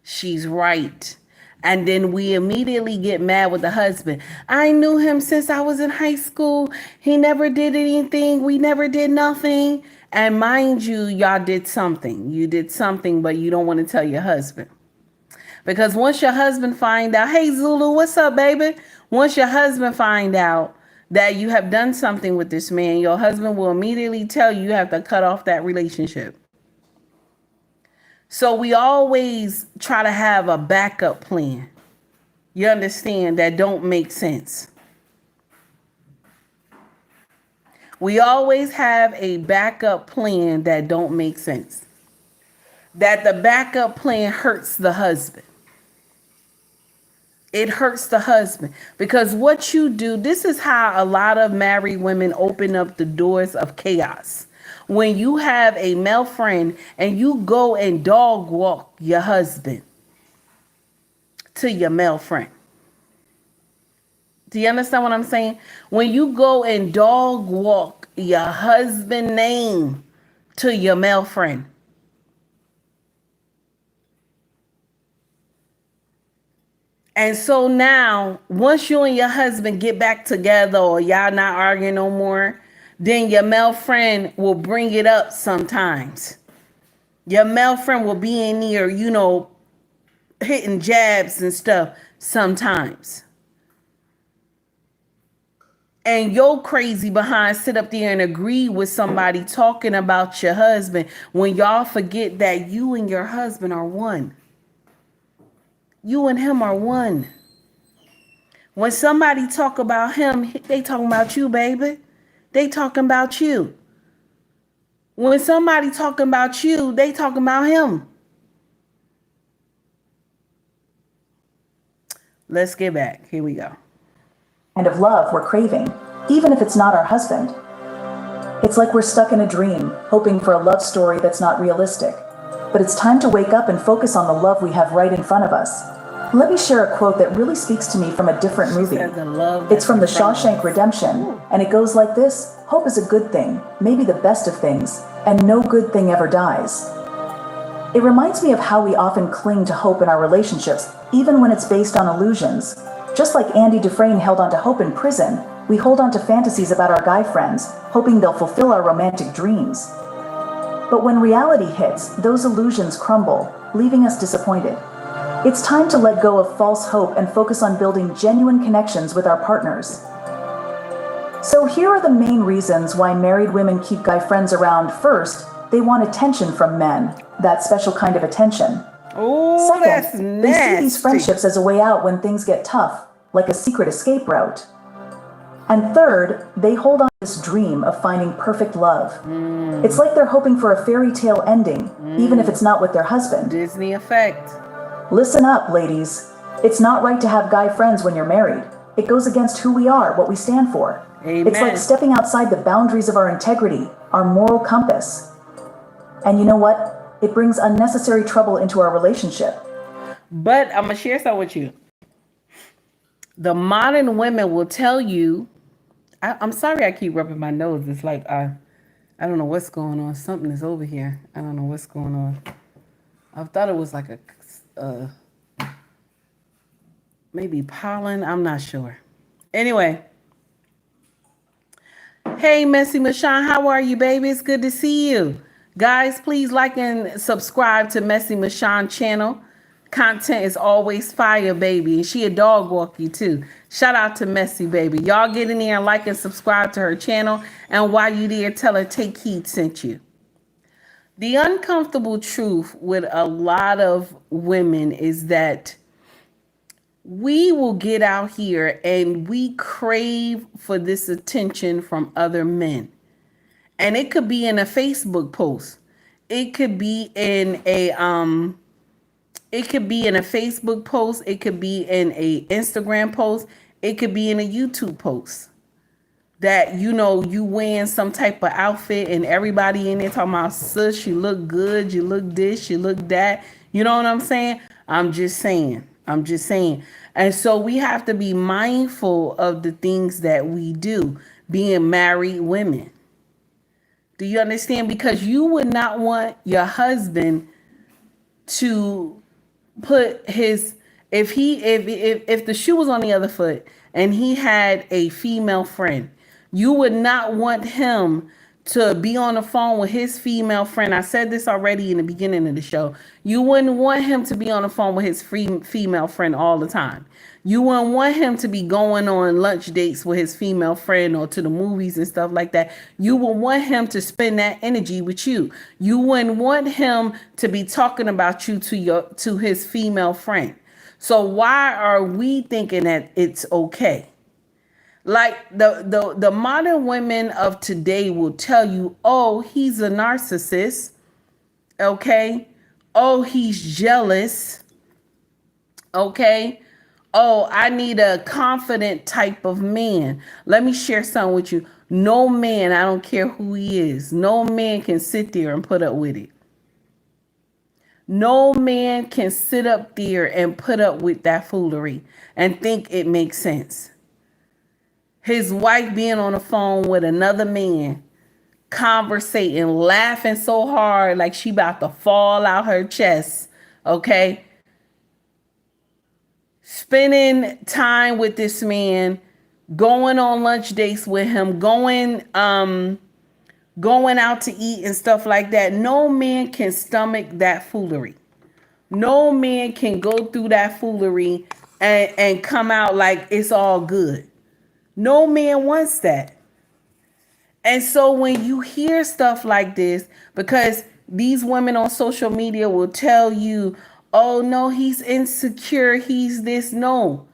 She's right. And then we immediately get mad with the husband. I knew him since I was in high school. He never did anything. We never did nothing. And mind you, y'all did something. You did something, but you don't want to tell your husband. Because once your husband find out, hey, Zulu, what's up, baby? Once your husband find out that you have done something with this man, your husband will immediately tell you have to cut off that relationship. So we always try to have a backup plan. You understand? That don't make sense. We always have a backup plan that don't make sense. That the backup plan hurts the husband. It hurts the husband because what you do, this is how a lot of married women open up the doors of chaos. When you have a male friend and you go and dog walk your husband to your male friend. Do you understand what I'm saying? When you go and dog walk your husband name to your male friend. And so now, once you and your husband get back together or y'all not arguing no more, then your male friend will bring it up sometimes. Your male friend will be in here, hitting jabs and stuff sometimes. And your crazy behind sit up there and agree with somebody talking about your husband when y'all forget that you and your husband are one. You and him are one. When somebody talk about him, they talking about you, baby. They talking about you. When somebody talking about you, they talking about him. Let's get back. Here we go. Kind of love we're craving, even if it's not our husband. It's like we're stuck in a dream, hoping for a love story that's not realistic. But it's time to wake up and focus on the love we have right in front of us. Let me share a quote that really speaks to me from a different movie. It's from The Shawshank Redemption, and it goes like this: hope is a good thing, maybe the best of things, and no good thing ever dies. It reminds me of how we often cling to hope in our relationships, even when it's based on illusions. Just like Andy Dufresne held on to hope in prison, we hold on to fantasies about our guy friends, hoping they'll fulfill our romantic dreams. But when reality hits, those illusions crumble, leaving us disappointed. It's time to let go of false hope and focus on building genuine connections with our partners. So here are the main reasons why married women keep guy friends around. First, they want attention from men, that special kind of attention. Oh, Second, that's nasty. They see these friendships as a way out when things get tough, like a secret escape route. And third, they hold on to this dream of finding perfect love. It's like they're hoping for a fairy tale ending, even if it's not with their husband. Disney effect. Listen up, ladies. It's not right to have guy friends when you're married. It goes against who we are, what we stand for. Amen. It's like stepping outside the boundaries of our integrity, our moral compass. And you know what? It brings unnecessary trouble into our relationship. But I'm going to share something with you. The modern women will tell you, I'm sorry I keep rubbing my nose. It's like, I don't know what's going on. Something is over here. I don't know what's going on. I thought it was like maybe pollen. I'm not sure. Anyway. Hey, Messy Michonne, how are you, baby? It's good to see you. Guys, please like and subscribe to Messy Michonne channel. Content is always fire, baby. And she a dog walkie too. Shout out to Messy, baby. Y'all get in there and like and subscribe to her channel. And while you there, tell her Take Heed sent you. The uncomfortable truth with a lot of women is that we will get out here and we crave for this attention from other men. And it could be in a Facebook post. It could be in a Facebook post, it could be in a Instagram post, it could be in a YouTube post. That, you know, you wearing some type of outfit and everybody in there talking about, sis, you look good, you look this, you look that. You know what I'm saying? I'm just saying. And so we have to be mindful of the things that we do, being married women. Do you understand? Because you would not want your husband to put his, if the shoe was on the other foot and he had a female friend, you would not want him to be on the phone with his female friend. I said this already in the beginning of the show. You wouldn't want him to be on the phone with his female friend all the time. You wouldn't want him to be going on lunch dates with his female friend or to the movies and stuff like that. You would want him to spend that energy with you. You wouldn't want him to be talking about you to his female friend. So why are we thinking that it's okay? Like the modern women of today will tell you, oh, he's a narcissist. Okay. Oh, he's jealous. Okay. Oh, I need a confident type of man. Let me share something with you. No man, I don't care who he is, no man can sit there and put up with it. No man can sit up there and put up with that foolery and think it makes sense. His wife being on the phone with another man, conversating, laughing so hard like she about to fall out her chest, okay? Spending time with this man, going on lunch dates with him, going out to eat and stuff like that. No man can stomach that foolery. No man can go through that foolery and come out like it's all good. No man wants that. And so when you hear stuff like this, because these women on social media will tell you, oh no, he's insecure, he's this. No,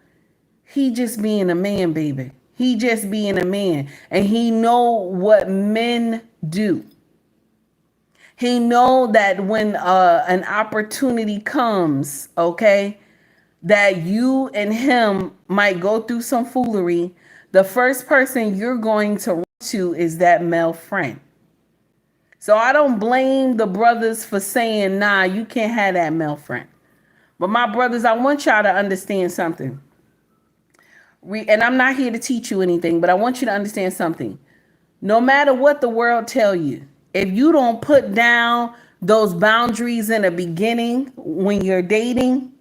he just being a man, baby. He just being a man. And he know what men do. He know that when an opportunity comes, okay, that you and him might go through some foolery, the first person you're going to run to is that male friend. So I don't blame the brothers for saying, nah, you can't have that male friend. But my brothers, I want y'all to understand something. And I'm not here to teach you anything, but I want you to understand something. No matter what the world tell you, if you don't put down those boundaries in the beginning when you're dating,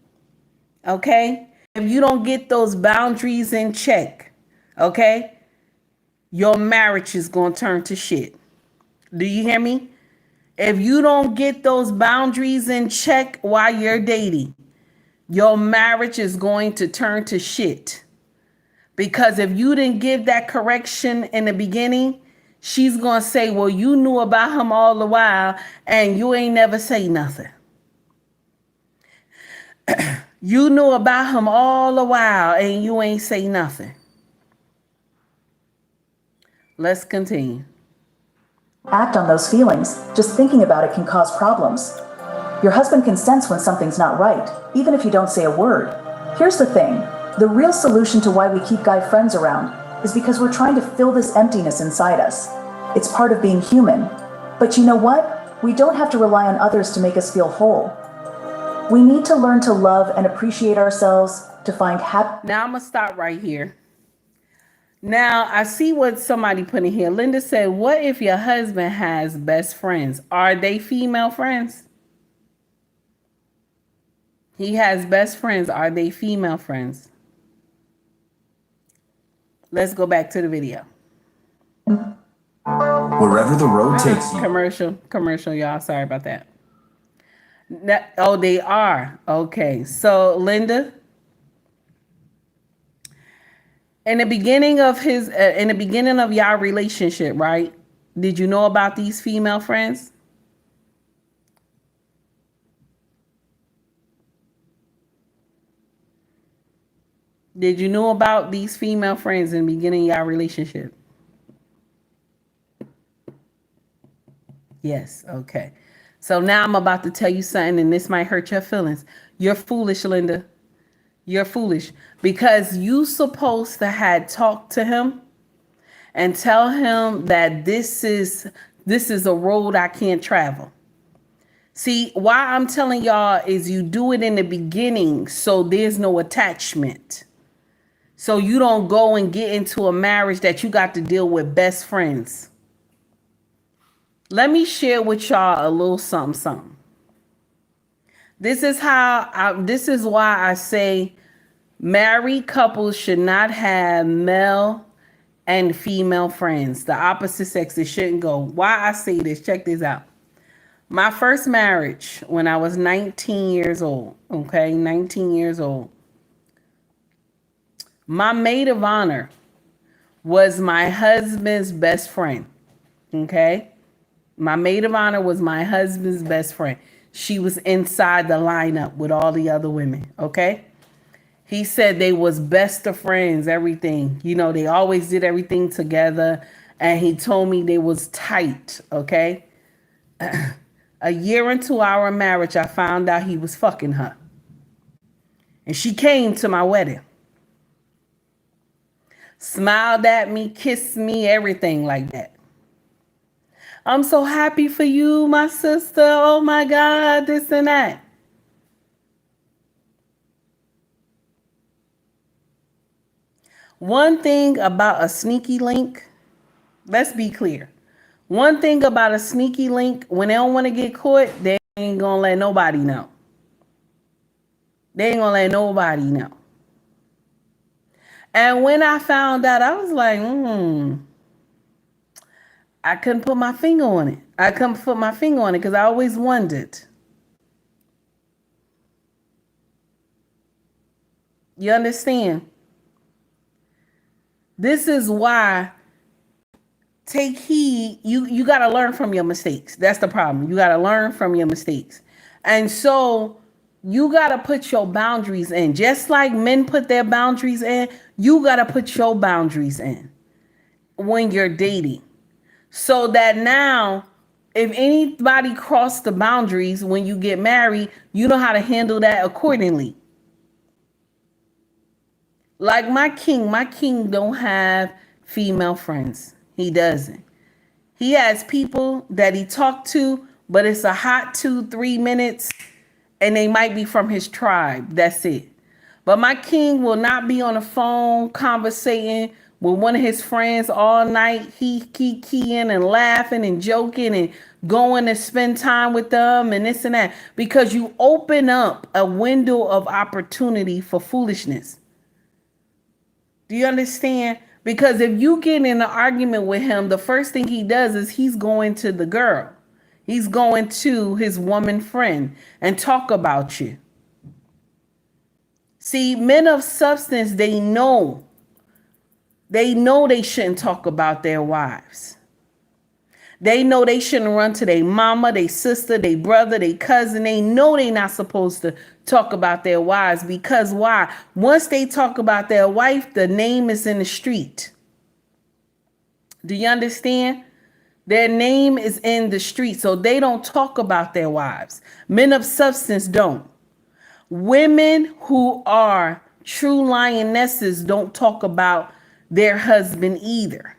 okay? If you don't get those boundaries in check, okay, your marriage is going to turn to shit. Do you hear me? If you don't get those boundaries in check while you're dating, your marriage is going to turn to shit. Because if you didn't give that correction in the beginning, she's going to say, well, you knew about him all the while and you ain't never say nothing. You knew about him all the while and you ain't say nothing. Let's continue. Act on those feelings. Just thinking about it can cause problems. Your husband can sense when something's not right, even if you don't say a word. Here's the thing. The real solution to why we keep guy friends around is because we're trying to fill this emptiness inside us. It's part of being human. But you know what? We don't have to rely on others to make us feel whole. We need to learn to love and appreciate ourselves, to find happiness. Now I'm going to stop right here. Now, I see what somebody put in here. Linda said, what if your husband has best friends? Are they female friends? He has best friends. Are they female friends? Let's go back to the video. Wherever the road takes you. Commercial, y'all. Sorry about that. Oh, they are. Okay. So, Linda, in the beginning of y'all relationship, right? Did you know about these female friends? Did you know about these female friends in the beginning of your relationship? Yes, okay. So now I'm about to tell you something, and this might hurt your feelings. You're foolish, Linda. You're foolish because you supposed to had talked to him and tell him that this is a road I can't travel. See, why I'm telling y'all is you do it in the beginning so there's no attachment. So you don't go and get into a marriage that you got to deal with best friends. Let me share with y'all a little something. This is why I say married couples should not have male and female friends. The opposite sex, it shouldn't go. Why I say this, check this out. My first marriage when I was 19 years old, okay, 19 years old. My maid of honor was my husband's best friend, okay? My maid of honor was my husband's best friend. She was inside the lineup with all the other women, okay? He said they was best of friends, everything. You know, they always did everything together. And he told me they was tight, okay? A year into our marriage, I found out he was fucking her. And she came to my wedding. Smiled at me, kissed me, everything like that. I'm so happy for you, my sister. Oh my God, this and that. One thing about a sneaky link, let's be clear. One thing about a sneaky link, when they don't want to get caught, they ain't gonna let nobody know. They ain't gonna let nobody know. And when I found out, I was like, I couldn't put my finger on it. I couldn't put my finger on it because I always wondered. You understand? This is why take heed. You got to learn from your mistakes. That's the problem. You got to learn from your mistakes. And so you got to put your boundaries in. Just like men put their boundaries in, you got to put your boundaries in when you're dating. So that now, if anybody crossed the boundaries when you get married, you know how to handle that accordingly. Like my king don't have female friends. He doesn't. He has people that he talked to, but it's a hot 2-3 minutes, and they might be from his tribe. That's it. But my king will not be on the phone conversating with one of his friends all night, he keying and laughing and joking and going to spend time with them and this and that, because you open up a window of opportunity for foolishness. Do you understand? Because if you get in an argument with him, the first thing he does is he's going to the girl. He's going to his woman friend and talk about you. See, men of substance, they know they shouldn't talk about their wives. They know they shouldn't run to their mama, their sister, their brother, their cousin. They know they're not supposed to talk about their wives, because why? Once they talk about their wife, the name is in the street. Do you understand? Their name is in the street, so they don't talk about their wives. Men of substance don't. Women who are true lionesses don't talk about their husband either.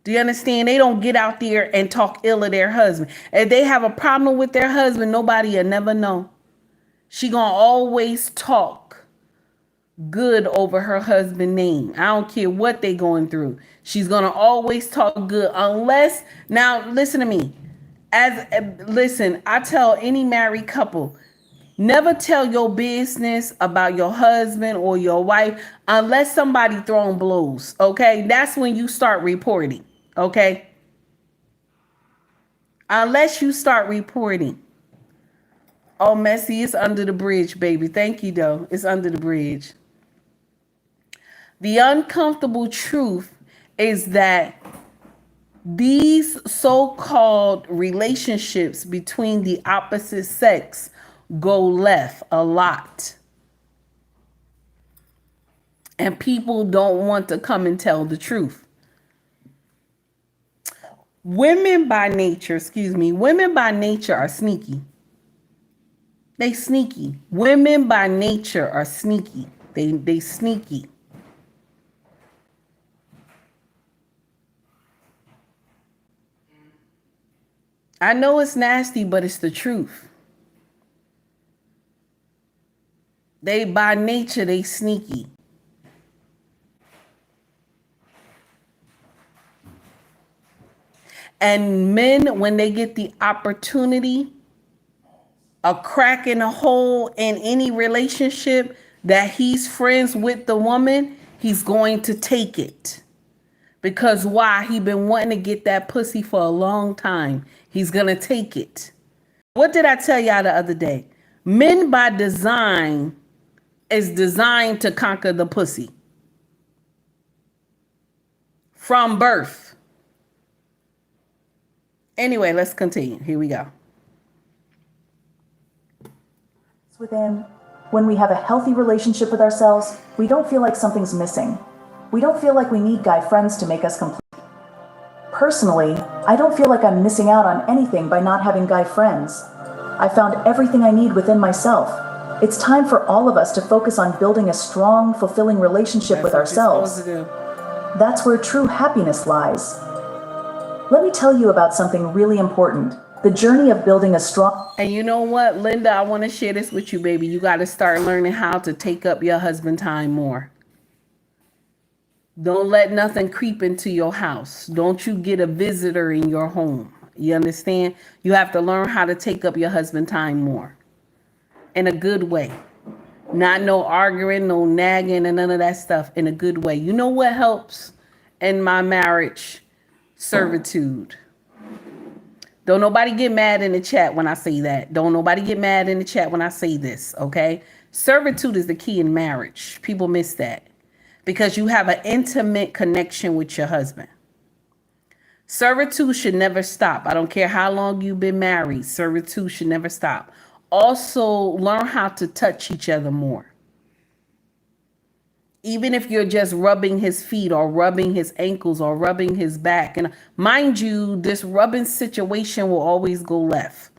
Do you understand? They don't get out there and talk ill of their husband. If they have a problem with their husband, nobody will never know. She gonna always talk good over her husband's name. I don't care what they going through. She's gonna always talk good, unless, now listen to me. Listen, I tell any married couple, never tell your business about your husband or your wife unless somebody throwing blows, okay? That's when you start reporting, okay? Unless you start reporting. Oh, Messy, it's under the bridge, baby. Thank you, though. It's under the bridge. The uncomfortable truth is that these so-called relationships between the opposite sex go left a lot. And people don't want to come and tell the truth. Women by nature are sneaky. They sneaky. Women by nature are sneaky. They sneaky. I know it's nasty, but it's the truth. They by nature, they sneaky. And men, when they get the opportunity, a crack in a hole in any relationship that he's friends with the woman, he's going to take it. Because why? He been wanting to get that pussy for a long time. He's going to take it. What did I tell y'all the other day? Men by design is designed to conquer the pussy. From birth. Anyway, let's continue. Here we go. Within, when we have a healthy relationship with ourselves, we don't feel like something's missing. We don't feel like we need guy friends to make us complete. Personally, I don't feel like I'm missing out on anything by not having guy friends. I found everything I need within myself. It's time for all of us to focus on building a strong, fulfilling relationship with ourselves. That's where true happiness lies. Let me tell you about something really important. The journey of building a strong... And you know what, Linda, I want to share this with you, baby. You got to start learning how to take up your husband time more. Don't let nothing creep into your house. Don't you get a visitor in your home. You understand? You have to learn how to take up your husband time more. In a good way. Not no arguing, no nagging, and none of that stuff. In a good way. You know what helps in my marriage? Servitude. Don't nobody get mad in the chat when I say that. Don't nobody get mad in the chat when I say this, okay? Servitude is the key in marriage. People miss that. Because you have an intimate connection with your husband. Servitude should never stop. I don't care how long you've been married. Servitude should never stop. Also, learn how to touch each other more. Even if you're just rubbing his feet or rubbing his ankles or rubbing his back. And mind you, this rubbing situation will always go left.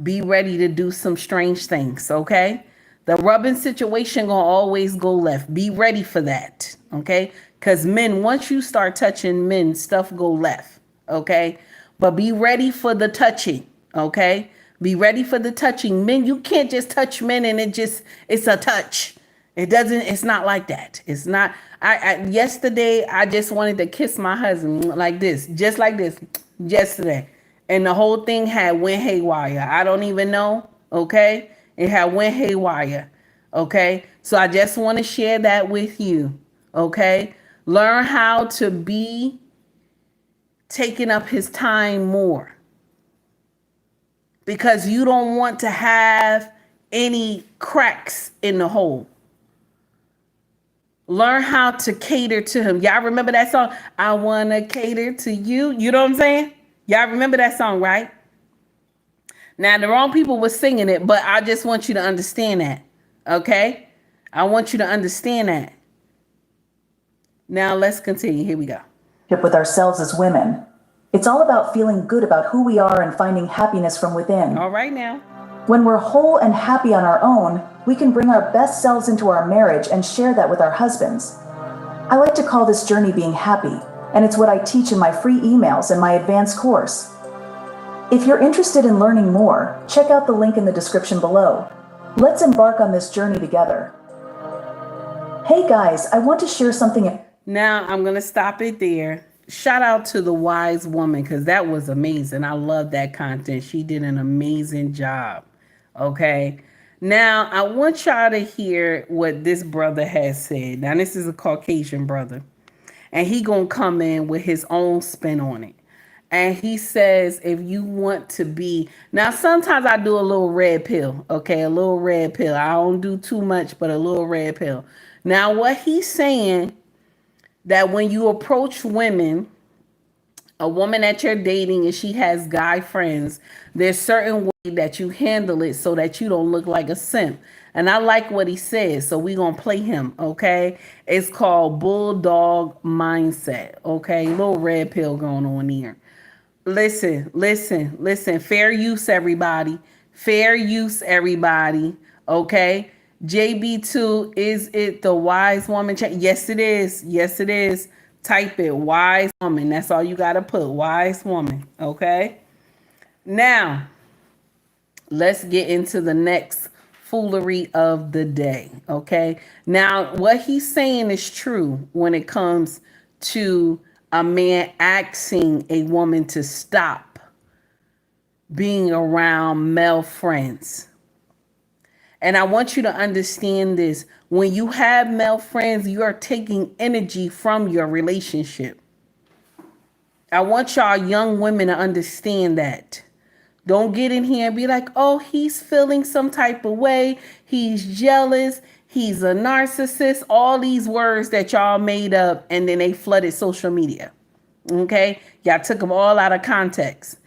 Be ready to do some strange things, okay? The rubbing situation gonna always go left. Be ready for that, okay? Because men, once you start touching men, stuff go left, okay? But be ready for the touching, okay? Be ready for the touching. Men, you can't just touch men and it's a touch. It's not like that. It's not. Yesterday, I just wanted to kiss my husband like this, just like this, yesterday. And the whole thing had went haywire. I don't even know, okay? It had went haywire, okay? So I just want to share that with you, okay? Learn how to be taking up his time more. Because you don't want to have any cracks in the hole. Learn how to cater to him. Y'all remember that song? I want to cater to you. You know what I'm saying? Y'all remember that song, right? Now, the wrong people were singing it, but I just want you to understand that. Okay? I want you to understand that. Now, let's continue. Here we go. With ourselves as women. It's all about feeling good about who we are and finding happiness from within. All right now. When we're whole and happy on our own, we can bring our best selves into our marriage and share that with our husbands. I like to call this journey being happy, and it's what I teach in my free emails and my advanced course. If you're interested in learning more, check out the link in the description below. Let's embark on this journey together. Hey guys, I want to share something. Now I'm going to stop it there. Shout out to the wise woman, because that was amazing. I love that content. She did an amazing job. Okay. Now I want y'all to hear what this brother has said. Now this is a Caucasian brother, and he gonna come in with his own spin on it. And he says, if you want to be, now sometimes I do a little red pill. Okay, a little red pill. I don't do too much, but a little red pill. Now what he's saying, that when you approach women, a woman that you're dating and she has guy friends, there's certain that you handle it so that you don't look like a simp. And I like what he says, so we're going to play him, okay? It's called Bulldog Mindset, okay? Little red pill going on here. Listen. Fair use, everybody. Fair use, everybody, okay? JB2, is it the wise woman? Yes, it is. Yes, it is. Type it, wise woman. That's all you got to put, wise woman, okay? Now, let's get into the next foolery of the day, okay? Now, what he's saying is true when it comes to a man asking a woman to stop being around male friends. And I want you to understand this. When you have male friends, you are taking energy from your relationship. I want y'all young women to understand that. Don't get in here and be like, oh, he's feeling some type of way. He's jealous. He's a narcissist. All these words that y'all made up and then they flooded social media. Okay? Y'all took them all out of context.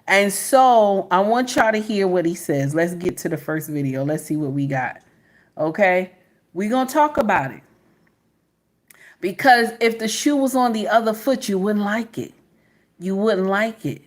And so I want y'all to hear what he says. Let's get to the first video. Let's see what we got. Okay? We're going to talk about it. Because if the shoe was on the other foot, you wouldn't like it. You wouldn't like it.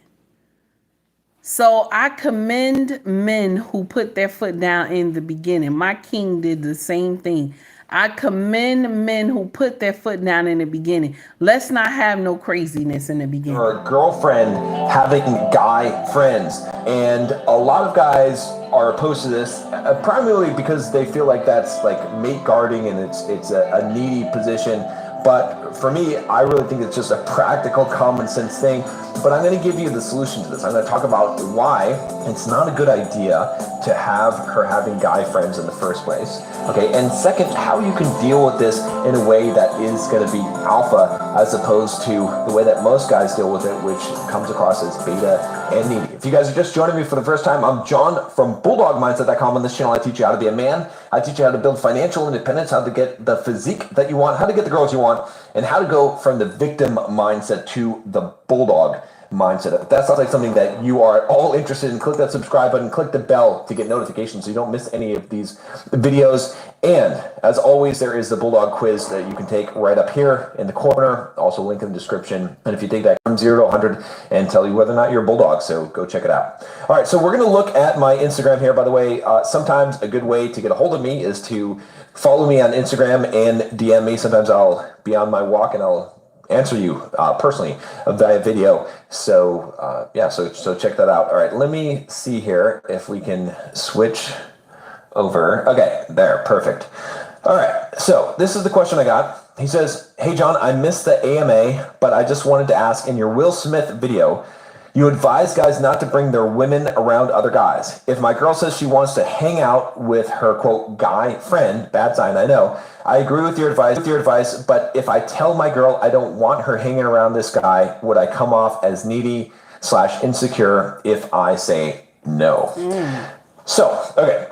So I commend men who put their foot down in the beginning. My king did the same thing. I commend men who put their foot down in the beginning. Let's not have no craziness in the beginning. Or a girlfriend having guy friends. And a lot of guys are opposed to this, primarily because they feel like that's like mate guarding and it's a needy position. But for me, I really think it's just a practical, common sense thing. But I'm going to give you the solution to this. I'm going to talk about why it's not a good idea to have her having guy friends in the first place. Okay, and second, how you can deal with this in a way that is going to be alpha as opposed to the way that most guys deal with it, which comes across as beta and needy. If you guys are just joining me for the first time, I'm John from BulldogMindset.com. On this channel, I teach you how to be a man. I teach you how to build financial independence, how to get the physique that you want, how to get the girls you want, and how to go from the victim mindset to the bulldog mindset. If that sounds like something that you are all interested in, click that subscribe button, click the bell to get notifications so you don't miss any of these videos. And as always, there is the Bulldog quiz that you can take right up here in the corner, also link in the description. And if you take that from 0 to 100 and tell you whether or not you're a bulldog, so go check it out. All right, so we're going to look at my Instagram here. By the way, sometimes a good way to get a hold of me is to follow me on Instagram and DM me. Sometimes I'll be on my walk and I'll answer you personally via video. So yeah, so check that out. All right, let me see here if we can switch over. Okay, there, perfect. All right, so this is the question I got. He says, hey John, I missed the AMA, but I just wanted to ask, in your Will Smith video, you advise guys not to bring their women around other guys. If my girl says she wants to hang out with her, quote, guy friend, bad sign, I know. I agree with your advice, but if I tell my girl I don't want her hanging around this guy, would I come off as needy / insecure if I say no? So, okay,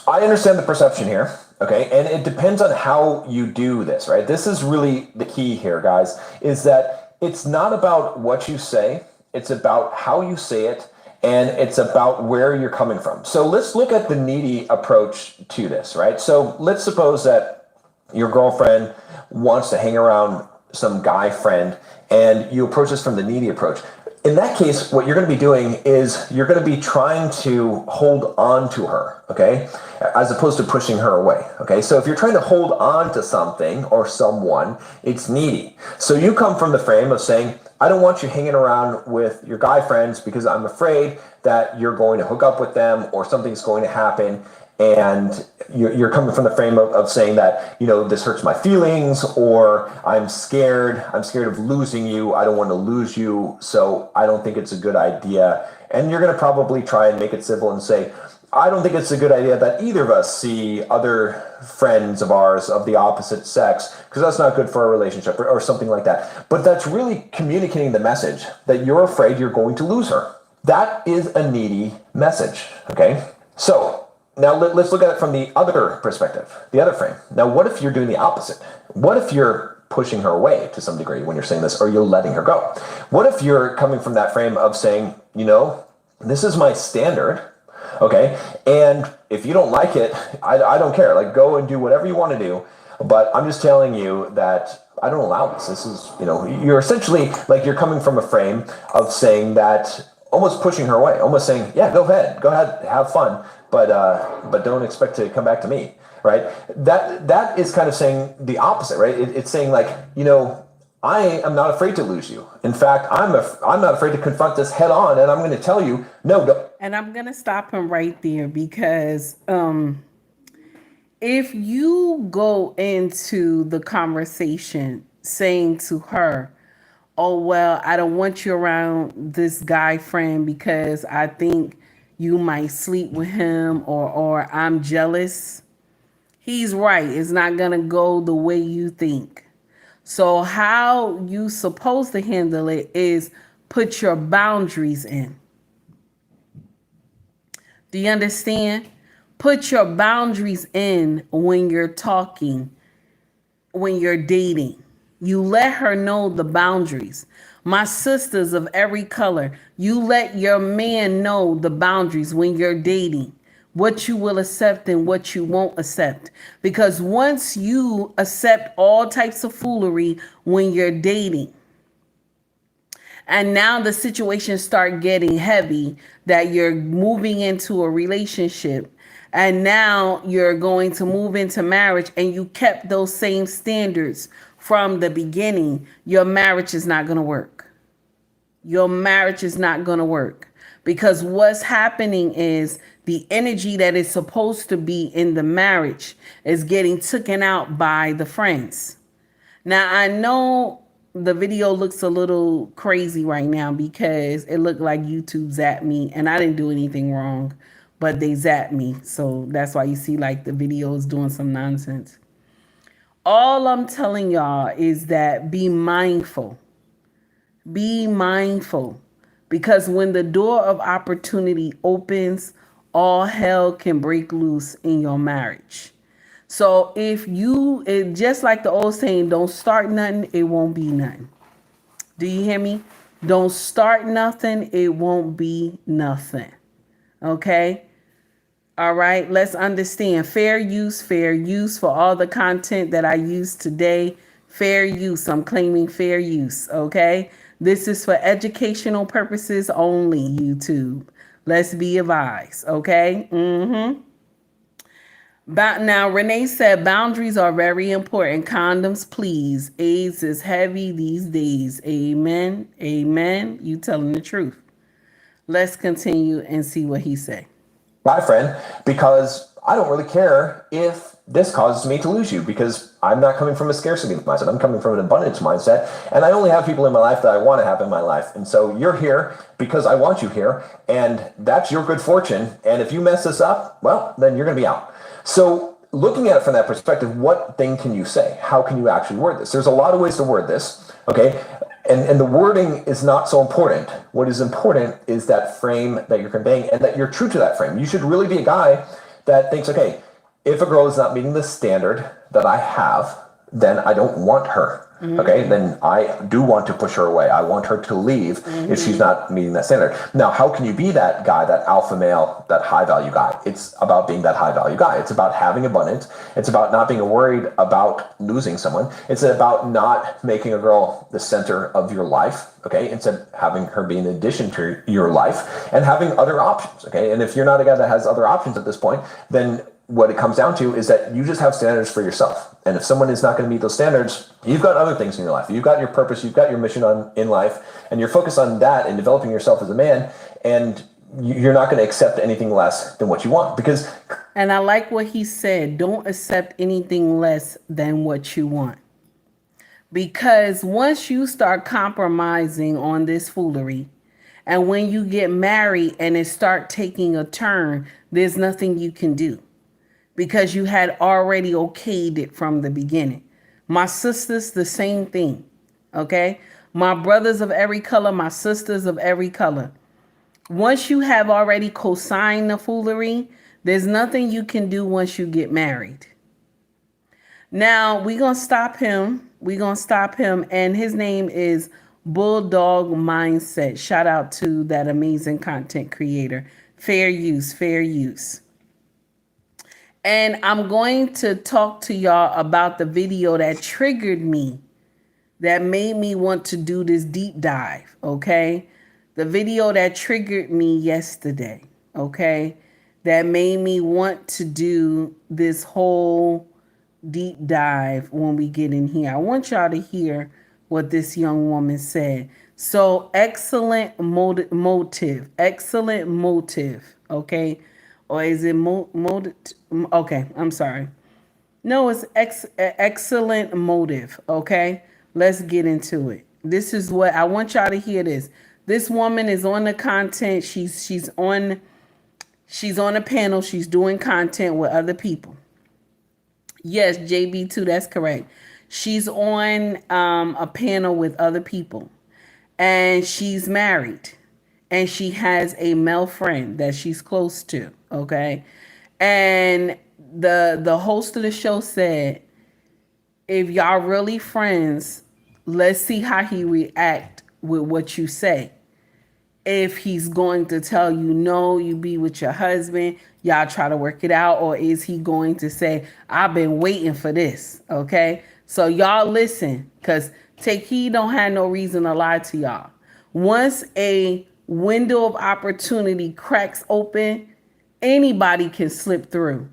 I understand the perception here, okay, and it depends on how you do this, right? This is really the key here, guys, is that it's not about what you say. It's about how you say it, and it's about where you're coming from. So let's look at the needy approach to this, right? So let's suppose that your girlfriend wants to hang around some guy friend, and you approach this from the needy approach. In that case, what you're going to be doing is you're going to be trying to hold on to her, okay, as opposed to pushing her away, okay? So if you're trying to hold on to something or someone, it's needy. So you come from the frame of saying, I don't want you hanging around with your guy friends because I'm afraid that you're going to hook up with them or something's going to happen. And you're coming from the frame of saying that, you know, this hurts my feelings, or I'm scared of losing you. I don't want to lose you. So I don't think it's a good idea. And you're going to probably try and make it civil and say, I don't think it's a good idea that either of us see other friends of ours of the opposite sex, because that's not good for our relationship, or something like that. But that's really communicating the message that you're afraid you're going to lose her. That is a needy message, okay? So now let's look at it from the other perspective, the other frame. Now, what if you're doing the opposite? What if you're pushing her away to some degree when you're saying this, or you're letting her go? What if you're coming from that frame of saying, you know, this is my standard, Okay. And if you don't like it, I don't care. Like, go and do whatever you want to do. But I'm just telling you that I don't allow this. This is, you're essentially like you're coming from a frame of saying that, almost pushing her away, almost saying, yeah, go ahead, have fun, but don't expect to come back to me, right? That is kind of saying the opposite, right? It's saying like, I am not afraid to lose you. In fact, I'm not afraid to confront this head on, and I'm going to tell you, no, don't. And I'm going to stop him right there because if you go into the conversation saying to her, oh, well, I don't want you around this guy friend because I think you might sleep with him or I'm jealous, he's right. It's not going to go the way you think. So how you supposed to handle it is put your boundaries in. Do you understand? Put your boundaries in when you're talking, when you're dating. You let her know the boundaries. My sisters of every color, you let your man know the boundaries when you're dating, what you will accept and what you won't accept. Because once you accept all types of foolery when you're dating, and now the situation start getting heavy, that you're moving into a relationship, and now you're going to move into marriage, and you kept those same standards from the beginning, your marriage is not going to work. Your marriage is not going to work. Because what's happening is the energy that is supposed to be in the marriage is getting taken out by the friends. Now, I know the video looks a little crazy right now because it looked like YouTube zapped me and I didn't do anything wrong, but they zapped me. So that's why you see like the video is doing some nonsense. All I'm telling y'all is that be mindful. Be mindful. Because when the door of opportunity opens, all hell can break loose in your marriage. So just like the old saying, don't start nothing, it won't be nothing. Do you hear me? Don't start nothing, it won't be nothing. Okay? All right, let's understand fair use for all the content that I used today. Fair use, I'm claiming fair use, okay? This is for educational purposes only, YouTube. Let's be advised, okay? Now, Renee said boundaries are very important. Condoms, please. AIDS is heavy these days. Amen, amen. You telling the truth. Let's continue and see what he say. My friend, because I don't really care if this causes me to lose you, because I'm not coming from a scarcity mindset. I'm coming from an abundance mindset, and I only have people in my life that I want to have in my life. And so you're here because I want you here, and that's your good fortune. And if you mess this up, well, then you're going to be out. So looking at it from that perspective, what thing can you say? How can you actually word this? There's a lot of ways to word this, okay? And the wording is not so important. What is important is that frame that you're conveying and that you're true to that frame. You should really be a guy that thinks, okay, if a girl is not meeting the standard that I have, then I don't want her. Okay, then I do want to push her away. I want her to leave if she's not meeting that standard. Now, how can you be that guy, that alpha male, that high value guy? It's about being that high value guy. It's about having abundance. It's about not being worried about losing someone. It's about not making a girl the center of your life. Okay, instead of having her be an addition to your life and having other options. Okay, and if you're not a guy that has other options at this point, then what it comes down to is that you just have standards for yourself. And if someone is not going to meet those standards, you've got other things in your life. You've got your purpose, you've got your mission in life, and you're focused on that and developing yourself as a man, and you're not going to accept anything less than what you want. And I like what he said, don't accept anything less than what you want. Because once you start compromising on this foolery, and when you get married and it start taking a turn, there's nothing you can do. Because you had already okayed it from the beginning. My sisters, the same thing, okay? My brothers of every color, my sisters of every color. Once you have already co-signed the foolery, there's nothing you can do once you get married. Now, we're going to stop him. And his name is Bulldog Mindset. Shout out to that amazing content creator. Fair use, fair use. And I'm going to talk to y'all about the video that triggered me, that made me want to do this deep dive, okay? The video that triggered me yesterday, okay? That made me want to do this whole deep dive when we get in here. I want y'all to hear what this young woman said. So excellent motive, okay? Or is it motive? Okay, I'm sorry. No, it's excellent motive, okay? Let's get into it. This is what I want y'all to hear. This woman is on the content. She's on a panel. She's doing content with other people. Yes, JB2, that's correct. She's on a panel with other people, and she's married, and she has a male friend that she's close to, okay? And the host of the show said, if y'all really friends, let's see how he react with what you say. If he's going to tell you, no, you be with your husband, y'all try to work it out, or is he going to say, I've been waiting for this, okay? So y'all listen, because Take Heed don't have no reason to lie to y'all. Once a window of opportunity cracks open, anybody can slip through,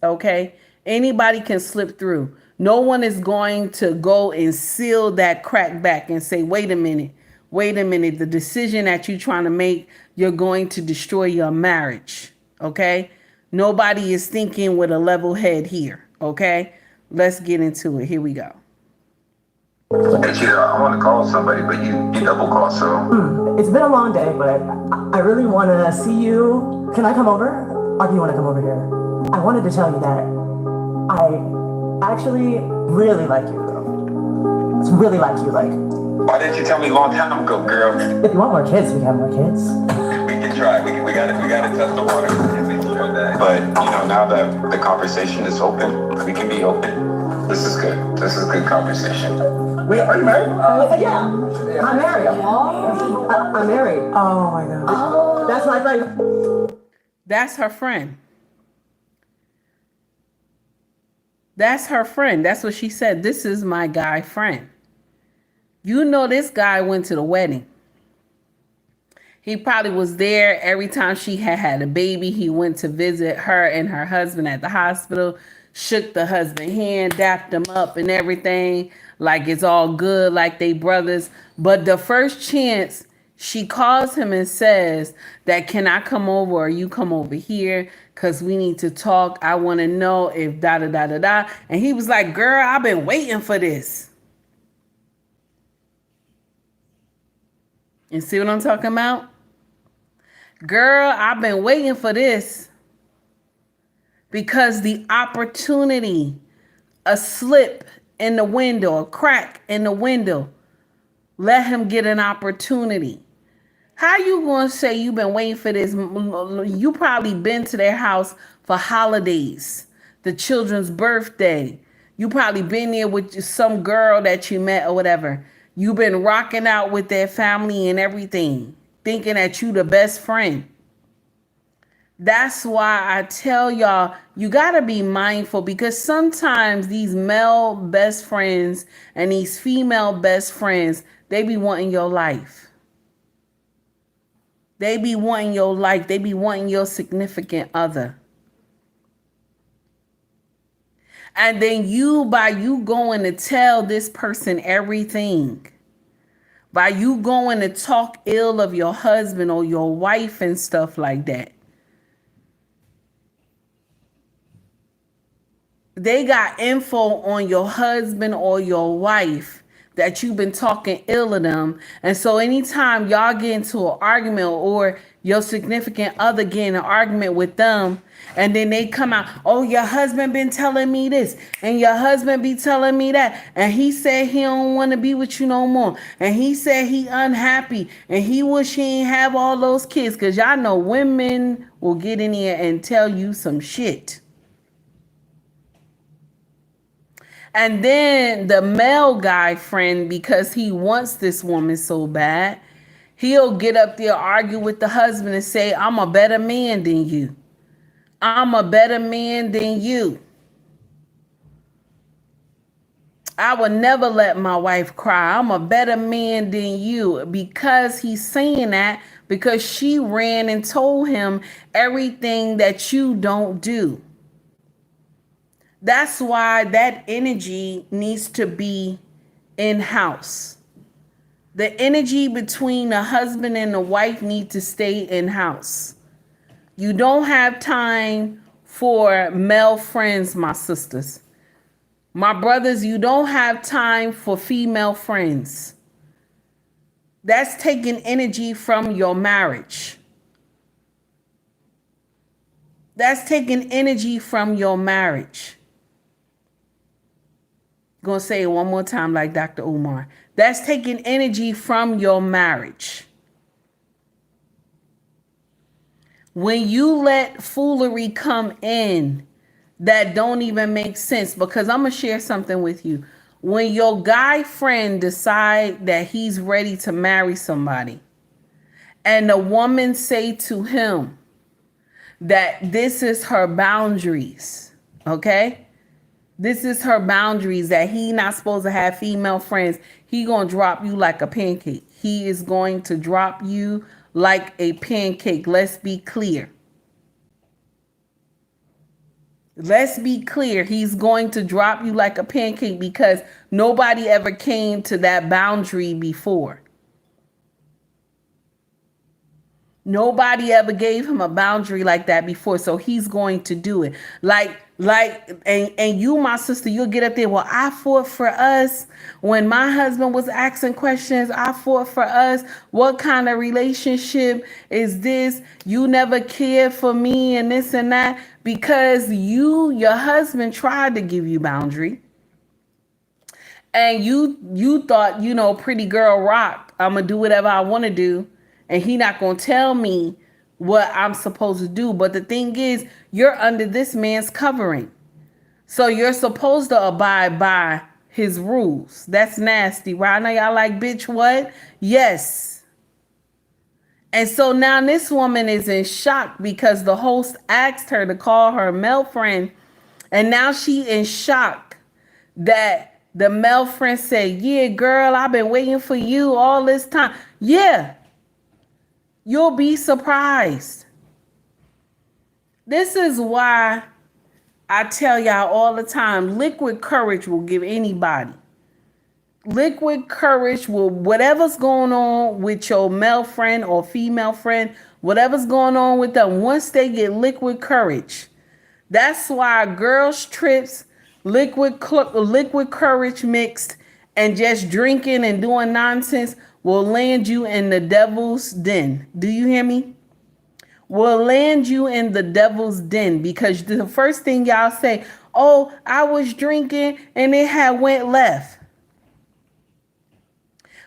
okay? Anybody can slip through. No one is going to go and seal that crack back and say, wait a minute, the decision that you're trying to make, you're going to destroy your marriage, okay? Nobody is thinking with a level head here, okay? Let's get into it. Here we go. Hey, Cheetah, I want to call somebody, but you double call, so. It's been a long day, but I really want to see you. Can I come over? Or do you want to come over here? I wanted to tell you that I actually really like you, girl. It's really like you, like. Why didn't you tell me a long time ago, girl? If you want more kids, we can have more kids. We can try. We gotta test the water. But you know, now that the conversation is open, we can be open. This is good. This is good conversation. Wait, are you married? Yeah. I'm married. I'm married. Oh my god. Oh. That's my friend. That's her friend. That's her friend. That's what she said. This is my guy friend. You know, this guy went to the wedding. He probably was there every time she had a baby. He went to visit her and her husband at the hospital, shook the husband's hand, dapped him up and everything, like it's all good, like they brothers. But the first chance, she calls him and says that, can I come over or you come over here? Because we need to talk. I want to know if da-da-da-da-da. And he was like, girl, I've been waiting for this. You see what I'm talking about? Girl, I've been waiting for this. Because the opportunity, a slip in the window, a crack in the window, let him get an opportunity. How you going to say you've been waiting for this? You probably been to their house for holidays, the children's birthday. You probably been there with some girl that you met or whatever. You've been rocking out with their family and everything, thinking that you the best friend. That's why I tell y'all, you got to be mindful, because sometimes these male best friends and these female best friends, they be wanting your life. They be wanting your life. They be wanting your significant other. And then by you going to tell this person everything, by you going to talk ill of your husband or your wife and stuff like that, they got info on your husband or your wife that you've been talking ill of them. And so anytime y'all get into an argument or your significant other get in an argument with them, and then they come out, oh, your husband been telling me this, and your husband be telling me that, and he said he don't want to be with you no more, and he said he unhappy, and he wish he ain't have all those kids, because y'all know women will get in here and tell you some shit. And then the male guy friend, because he wants this woman so bad, He'll get up there, argue with the husband and say, I'm a better man than you. I'm a better man than you. I would never let my wife cry. I'm a better man than you. Because he's saying that because she ran and told him everything that you don't do. That's why that energy needs to be in-house. The energy between the husband and the wife need to stay in-house. You don't have time for male friends, my sisters. My brothers, you don't have time for female friends. That's taking energy from your marriage. That's taking energy from your marriage. Gonna say it one more time like Dr. Umar. That's taking energy from your marriage. When you let foolery come in that don't even make sense, because I'm gonna share something with you. When your guy friend decide that he's ready to marry somebody, and the woman say to him that this is her boundaries, okay? This is her boundaries, that he not supposed to have female friends. He gonna drop you like a pancake. He is going to drop you like a pancake. Let's be clear. Let's be clear. He's going to drop you like a pancake because nobody ever came to that boundary before. Nobody ever gave him a boundary like that before, so he's going to do it. And you, my sister, you'll get up there. Well, I fought for us when my husband was asking questions. I fought for us. What kind of relationship is this? You never cared for me and this and that, because your husband tried to give you boundary. And you thought, pretty girl rock. I'm going to do whatever I want to do. And he not going to tell me what I'm supposed to do. But the thing is, you're under this man's covering. So you're supposed to abide by his rules. That's nasty, right? Now y'all like, bitch, what? Yes. And so now this woman is in shock because the host asked her to call her male friend. And now she in shock that the male friend said, yeah, girl, I've been waiting for you all this time. Yeah. You'll be surprised. This is why I tell y'all all the time, liquid courage will give anybody. Liquid courage will, whatever's going on with your male friend or female friend, whatever's going on with them, once they get liquid courage, that's why girls trips, liquid courage mixed, and just drinking and doing nonsense will land you in the devil's den. Do you hear me? Will land you in the devil's den, because the first thing y'all say, oh, I was drinking and it had went left.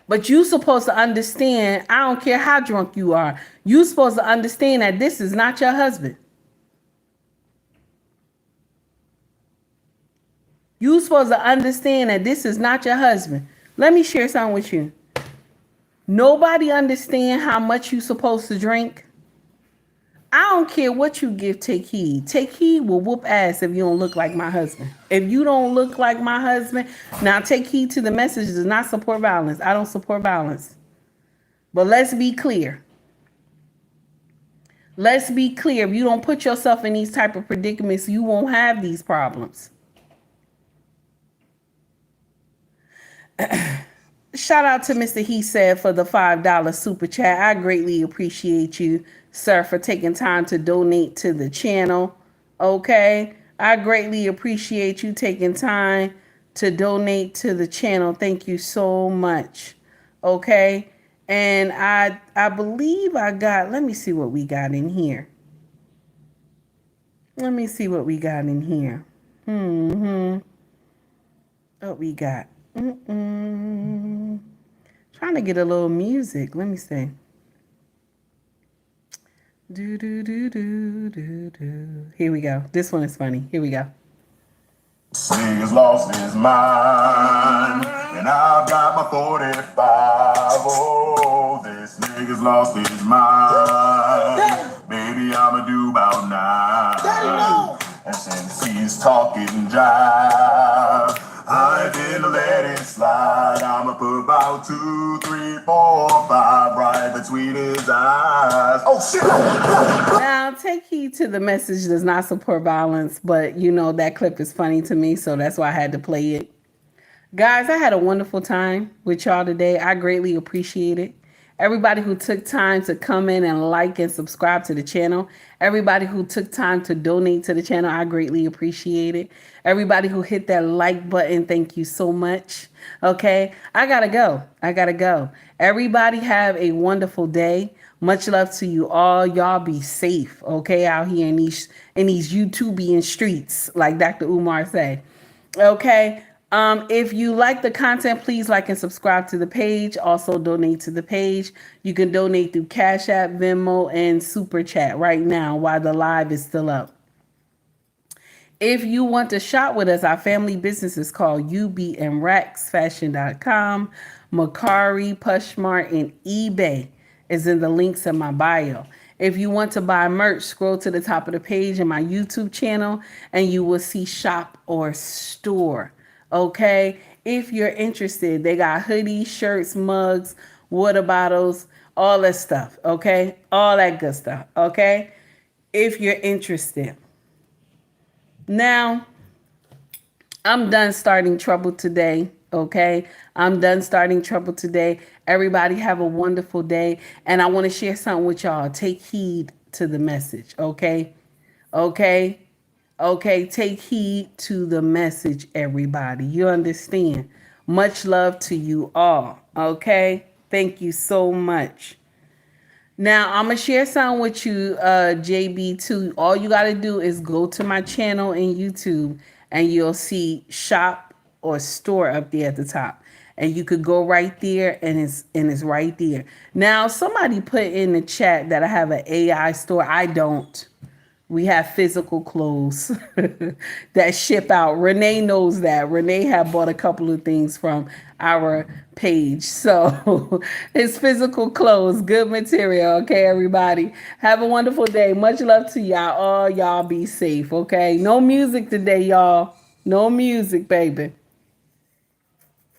But you supposed to understand, I don't care how drunk you are, you supposed to understand that this is not your husband. You supposed to understand that this is not your husband. Let me share something with you. Nobody understand how much you supposed to drink. I don't care what you give Take Heed. Take Heed will whoop ass if you don't look like my husband. If you don't look like my husband, now Take Heed to the message does not support violence. I don't support violence. But let's be clear. Let's be clear. If you don't put yourself in these type of predicaments, you won't have these problems. Shout out to Mr. He Said for the $5 super chat. I greatly appreciate you, sir, for taking time to donate to the channel. Okay. I greatly appreciate you taking time to donate to the channel. Thank you so much. Okay. And I believe I got, let me see what we got in here. Let me see what we got in here. What we got. Trying to get a little music. Let me see. Do do do do do do. Here we go. This one is funny. Here we go. He's lost his mind, And I've got my 45. Oh, this nigga's lost his mind. Baby, I'ma do about 9. And since he's talking jive, I didn't let it slide. I'ma put about 2, 3, 4, 5 right between his eyes. Oh shit! Now, take heed to the message does not support violence, but you know that clip is funny to me, so that's why I had to play it. Guys, I had a wonderful time with y'all today. I greatly appreciate it. Everybody who took time to come in and like and subscribe to the channel. Everybody who took time to donate to the channel, I greatly appreciate it. Everybody who hit that like button, thank you so much. Okay, I gotta go. Everybody have a wonderful day. Much love to you all. Y'all be safe, okay, out here in these YouTubian streets, like Dr. Umar say. Okay. If you like the content, please like and subscribe to the page. Also donate to the page. You can donate through Cash App, Venmo, and Super Chat right now while the live is still up. If you want to shop with us, our family business is called ubnrexfashion.com. Mercari, POSHMARK, and eBay is in the links in my bio. If you want to buy merch, scroll to the top of the page in my YouTube channel and you will see shop or store. Okay, if you're interested, they got hoodies, shirts, mugs, water bottles, all that stuff. Okay, all that good stuff. Okay, if you're interested. Now, I'm done starting trouble today. Okay, I'm done starting trouble today. Everybody have a wonderful day. And I want to share something with y'all. Take heed to the message. Okay, take heed to the message, everybody. You understand? Much love to you all. Okay, thank you so much. Now, I'm going to share something with you, JB2. All you got to do is go to my channel in YouTube and you'll see shop or store up there at the top. And you could go right there and it's right there. Now, somebody put in the chat that I have an AI store. I don't. We have physical clothes that ship out. Renee knows that. Renee had bought a couple of things from our page. So it's physical clothes, good material. Okay, everybody. Have a wonderful day. Much love to y'all. All y'all be safe, okay? No music today, y'all. No music, baby.